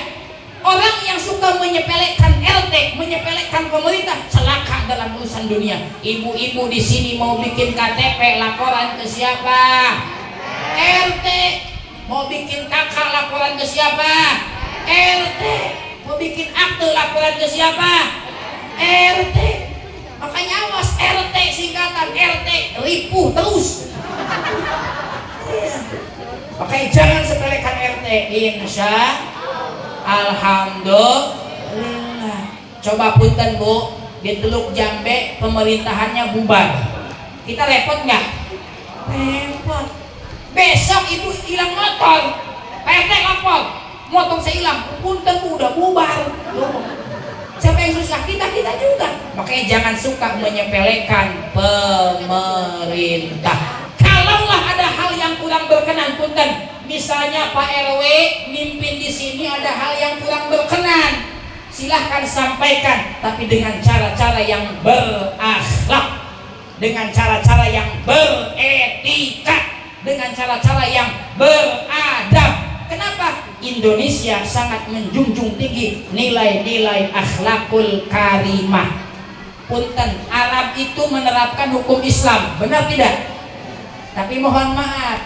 Orang yang suka menyepelekan RT, menyepelekan pemerintah, celaka dalam urusan dunia. Ibu-ibu di sini mau bikin KTP, laporan ke siapa? RT. Mau bikin kakak, laporan ke siapa? RT. Mau bikin akte, laporan ke siapa? RT. Makanya awas, RT singkatan, RT ripuh terus. Makanya jangan sepelekan RT. Insya Alhamdulillah. Coba punten, Bu, di Teluk Jambe pemerintahannya bubar. Kita repot nggak? Repot. Besok ibu hilang motor, RT lapor, motor saya hilang, punten udah bubar. Siapa yang susah? Kita juga. Makanya jangan suka menyepelekan pemerintah. Kalaulah ada hal yang kurang berkenan, punten, misalnya Pak RW mimpin di sini ada hal yang kurang berkenan, silahkan sampaikan, tapi dengan cara-cara yang berakhlak, dengan cara-cara yang beretika, dengan cara-cara yang beradab. Kenapa? Indonesia sangat menjunjung tinggi nilai-nilai akhlakul karimah. Punten, Arab itu menerapkan hukum Islam, benar tidak? Tapi mohon maaf,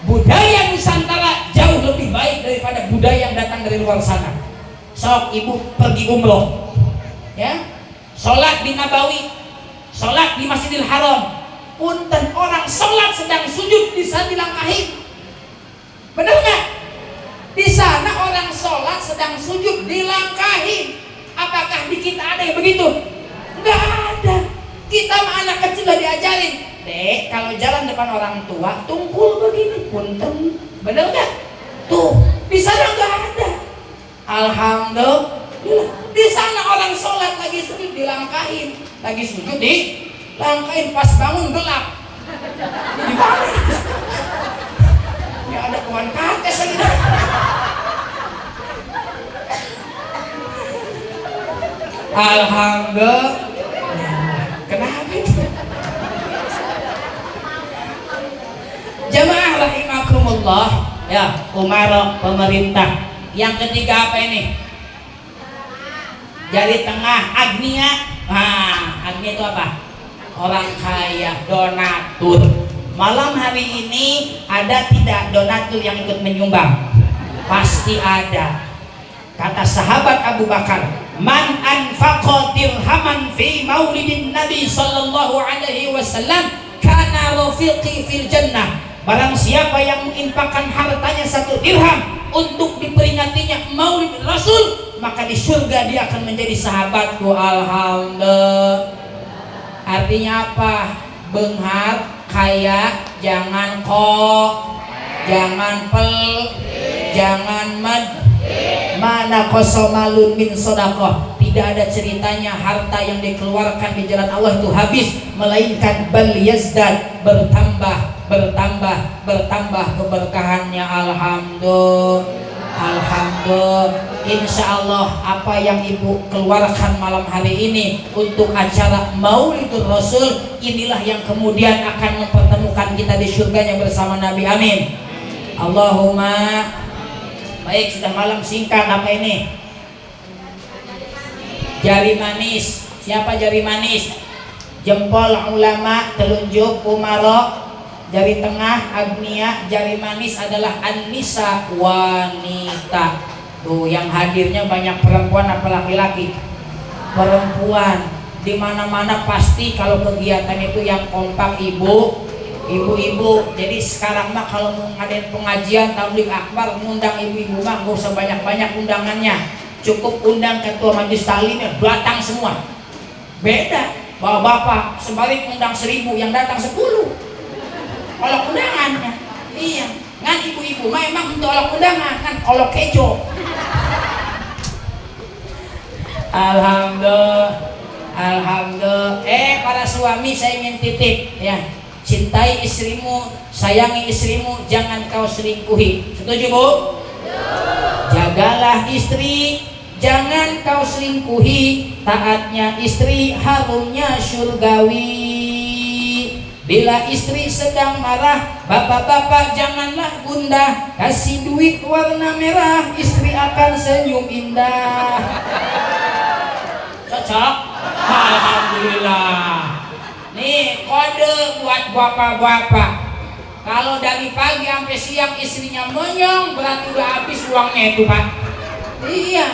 budaya Nusantara jauh lebih baik daripada budaya yang datang dari luar sana. Sok ibu pergi umroh, ya, sholat di Nabawi, sholat di Masjidil Haram, punten orang sholat sedang sujud di sana dilangkahi. Benar nggak? Di sana orang sholat sedang sujud dilangkahi. Apakah di kita ada yang begitu? Nggak ada. Kita mah anak kecil udah diajarin, Dek, kalau jalan depan orang tua tungkul begini, punten. Benar nggak? Tuh, di sana nggak ada. Alhamdulillah. Di sana orang sholat lagi sujud dilangkahin, lagi sujud dilangkahin, pas bangun gelap. Di mana? Ya ada kawan kates lagi. Alhamdulillah. Kenapa itu? Jamaah rahimakumullah, ya, umara, pemerintah. Yang ketiga apa ini? Jari tengah, agnia. Nah, agnia itu apa? Orang kaya, donatur. Malam hari ini ada tidak donatur yang ikut menyumbang? Pasti ada. Kata sahabat Abu Bakar, man anfaqa dirhaman fi maulidin Nabi sallallahu alaihi wasallam kana rafiqi fil jannah. Barang siapa yang menginfakkan hartanya 1 dirham untuk diperingatinya maulid Rasul, maka di surga dia akan menjadi sahabatku. Alhamdulillah. Artinya apa? Benghar, kaya, jangan kok, jangan pel, jangan mad, mana kosomalun min sodakoh. Tidak ada ceritanya harta yang dikeluarkan di jalan Allah itu habis, melainkan bal yazdad, bertambah, bertambah, bertambah keberkahannya. Alhamdulillah. Alhamdulillah. Insya Allah apa yang ibu keluarkan malam hari ini untuk acara Maulidul Rasul, inilah yang kemudian akan mempertemukan kita di surganya bersama Nabi. Amin. Allahumma. Baik, sudah malam, singkat apa ini? Jari manis. Siapa jari manis? Jempol ulama, telunjuk umaro, jari tengah agnia, jari manis adalah an-nisa, wanita. Tuh, yang hadirnya banyak perempuan apa laki-laki? Perempuan. Di mana-mana pasti kalau kegiatan itu yang kompak ibu-ibu. Jadi sekarang mah kalau mau ngadain pengajian tabligh akbar, ngundang ibu-ibu mah gak usah banyak-banyak undangannya. Cukup undang ketua majelis taklimnya, datang semua. Beda bapak-bapak sebalik undang 1000, yang datang 10. Olok undangannya. Iya, kan ibu-ibu mah emang untuk olok undangan, kan olok kejo. Alhamdulillah. Alhamdulillah. Para suami, saya ingin titip ya. Cintai istrimu, sayangi istrimu, jangan kau selingkuhi. Setuju, Bu? Jagalah istri, jangan kau selingkuhi. Taatnya istri, harumnya surgawi. Bila istri sedang marah, bapak-bapak janganlah gundah. Kasih duit warna merah, istri akan senyum indah. Cocok? Alhamdulillah. Nih kode buat bapak-bapak. Kalau dari pagi sampai siang istrinya monyong, berarti udah habis uangnya itu, Pak. Iya.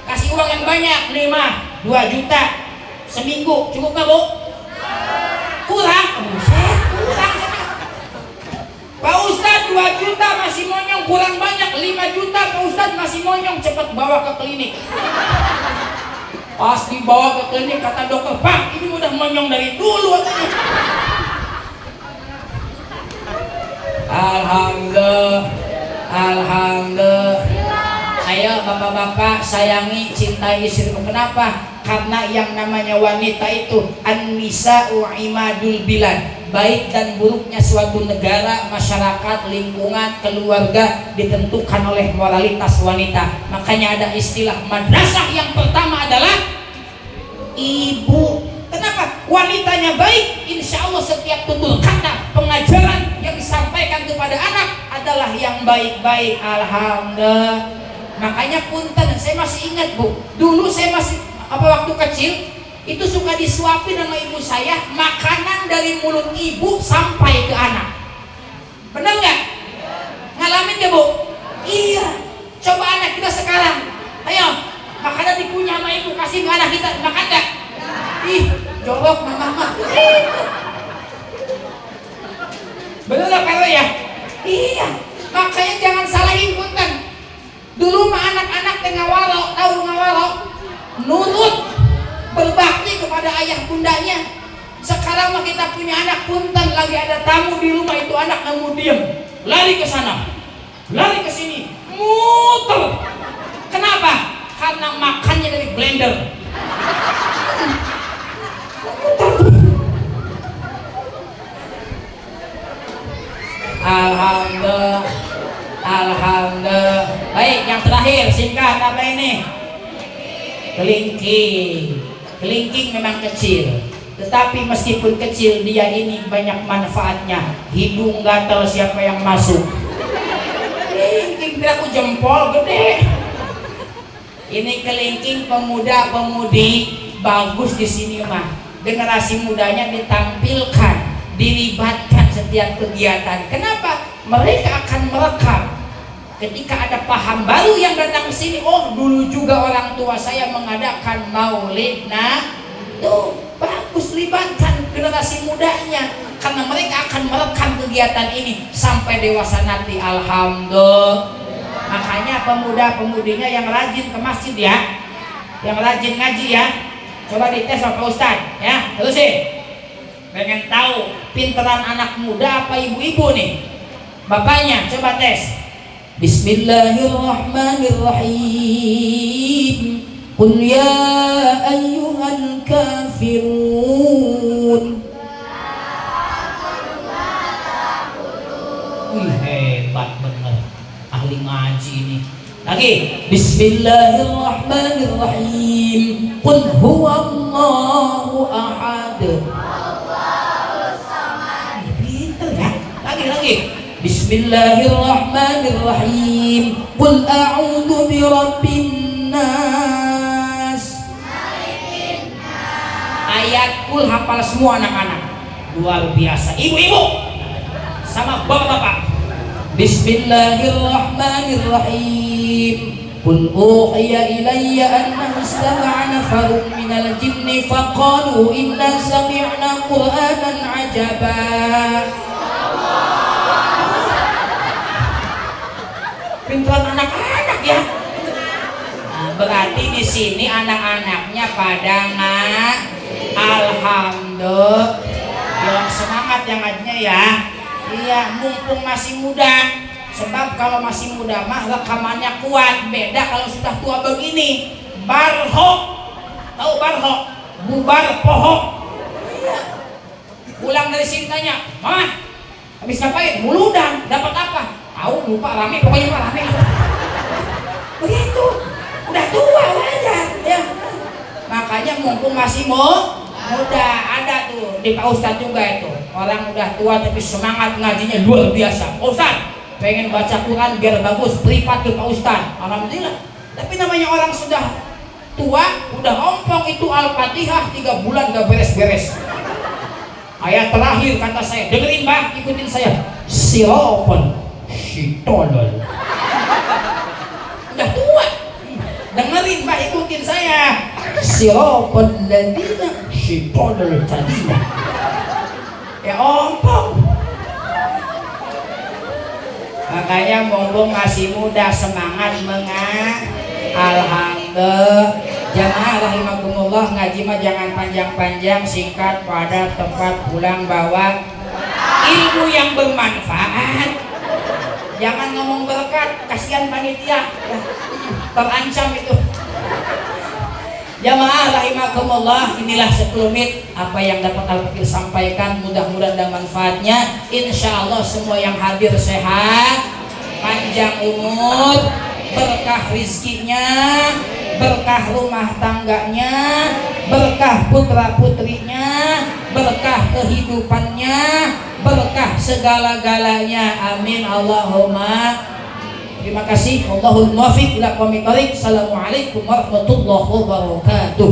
Kasih uang yang banyak, 2 juta seminggu, cukup nggak, Bu? Kurang? Kurang. Pak Ustadz 2 juta masih monyong, kurang banyak. 5 juta Pak Ustadz masih monyong, cepat bawa ke klinik. Pas dibawa ke klinik kata dokter, Pak ini udah monyong dari dulu katanya. Alhamdulillah. Alhamdulillah. Ayo bapak-bapak, sayangi, cintai istrimu. Kenapa? Karena yang namanya wanita itu an-nisa'u imadul bilad. Baik dan buruknya suatu negara, masyarakat, lingkungan, keluarga ditentukan oleh moralitas wanita. Makanya ada istilah madrasah yang pertama adalah ibu. Kenapa? Wanitanya baik, insya Allah setiap tutur kata, pengajaran yang disampaikan kepada anak adalah yang baik-baik. Alhamdulillah. Makanya punten, saya masih ingat, Bu, dulu saya masih waktu kecil itu suka disuapin sama ibu saya makanan dari mulut ibu sampai ke anak. Benar nggak? Ngalamin nggak, Bu? Iya. Coba anak kita sekarang, ayo makanan dikunyah sama ibu, kasih kasih ke anak kita, makan gak? Ih, jorok mama. Bener gak Pak ya? Iya, makanya jangan salahin punten. Dulu mah anak-anak tengah walau, tahu ngawalo, nurut, berbakti kepada ayah bundanya. Sekarang mah kita punya anak punten, lagi ada tamu di rumah, itu anak nggak mau diem, lari ke sana, lari ke sini, muter. Kenapa? Karena makannya dari blender. Alhamdulillah, alhamdulillah. Baik, yang terakhir singkat apa ini? Kelingking. Kelingking memang kecil, tetapi meskipun kecil dia ini banyak manfaatnya. Hidung gatal siapa yang masuk. Kelingking aku jempol gede. Ini kelingking pemuda-pemudi bagus di sini mah. Generasi mudanya ditampilkan, dilibatkan setiap kegiatan. Kenapa? Mereka akan merekam. Ketika ada paham baru yang datang ke sini, oh dulu juga orang tua saya mengadakan maulid. Nah, tuh bagus, libatkan generasi mudanya, karena mereka akan merekam kegiatan ini sampai dewasa nanti. Alhamdulillah. Makanya pemuda-pemudinya yang rajin ke masjid ya, yang rajin ngaji ya, coba dites sama Pak Ustadz ya. Terus sih pengen tahu pinteran anak muda apa ibu-ibu nih? Bapaknya coba tes. Bismillahirrahmanirrahim. Qul ya ayyuhal kafirun. Wih, hebat bener ahli ngaji ini. Lagi. Bismillahirrahmanirrahim. Qul huwallahu ahad. Pinter ya. Lagi. Bismillahirrahmanirrahim. Qul a'udzu birabbin nas. Ayat kul hafal semua anak-anak. Luar biasa. Ibu-ibu sama bapak-bapak. Bismillahirrahmanirrahim. Qul uhiya ilayya annahu istama'a nafarun minal jinni faqalu inna sami'na qur'anan 'ajaba. Pinteran anak-anak ya. Nah, berarti di sini anak-anaknya pada alhamdulillah. Bilang semangat yang ngajinya ya. Iya, mumpung masih muda. Sebab kalau masih muda mah rekamannya kuat. Beda kalau sudah tua begini. Barho, tahu barho? Bubar pohok. Iya. Pulang dari sini tanya, "Mama, habis ngapain?" "Muludan." "Dapat apa?" "Tahu, lupa, rame, pokoknya mah rame." Begitu. Udah tua aja ya. Makanya mumpung masih muda, ada tuh di Pak Ustadz juga itu. Orang udah tua tapi semangat ngajinya luar biasa. Ustadz, pengen baca Quran biar bagus, privat ke Pak Ustadz. Alhamdulillah. Tapi namanya orang sudah tua, udah ompong itu Al-Fatihah 3 bulan gak beres-beres. Ayat terakhir kata saya, dengerin Mbak, ikutin saya. Sirapun Syitolol. Udah tua, dengerin Mbak, ikutin saya. Sirapun ladina Syitolol tadina. Ya ompong. Makanya mumpung masih muda, semangat alhamdulillah. Jamaah rahimakumullah, ngaji mah jangan panjang-panjang, singkat, padat, tepat, pulang bawa ilmu yang bermanfaat. Jangan ngomong berkat, kasihan panitia ya, terancam itu. Jamaah rahimakumullah, inilah sekelumit apa yang dapat Al-Fakir sampaikan, mudah-mudahan ada manfaatnya. Insya Allah semua yang hadir sehat, panjang umur, berkah rizkinya, berkah rumah tangganya, berkah putra putrinya, berkah kehidupannya, berkah segala-galanya. Amin Allahumma. Terima kasih. Wallahul muwaffiq ila aqwamit thoriq. Assalamualaikum warahmatullahi wabarakatuh.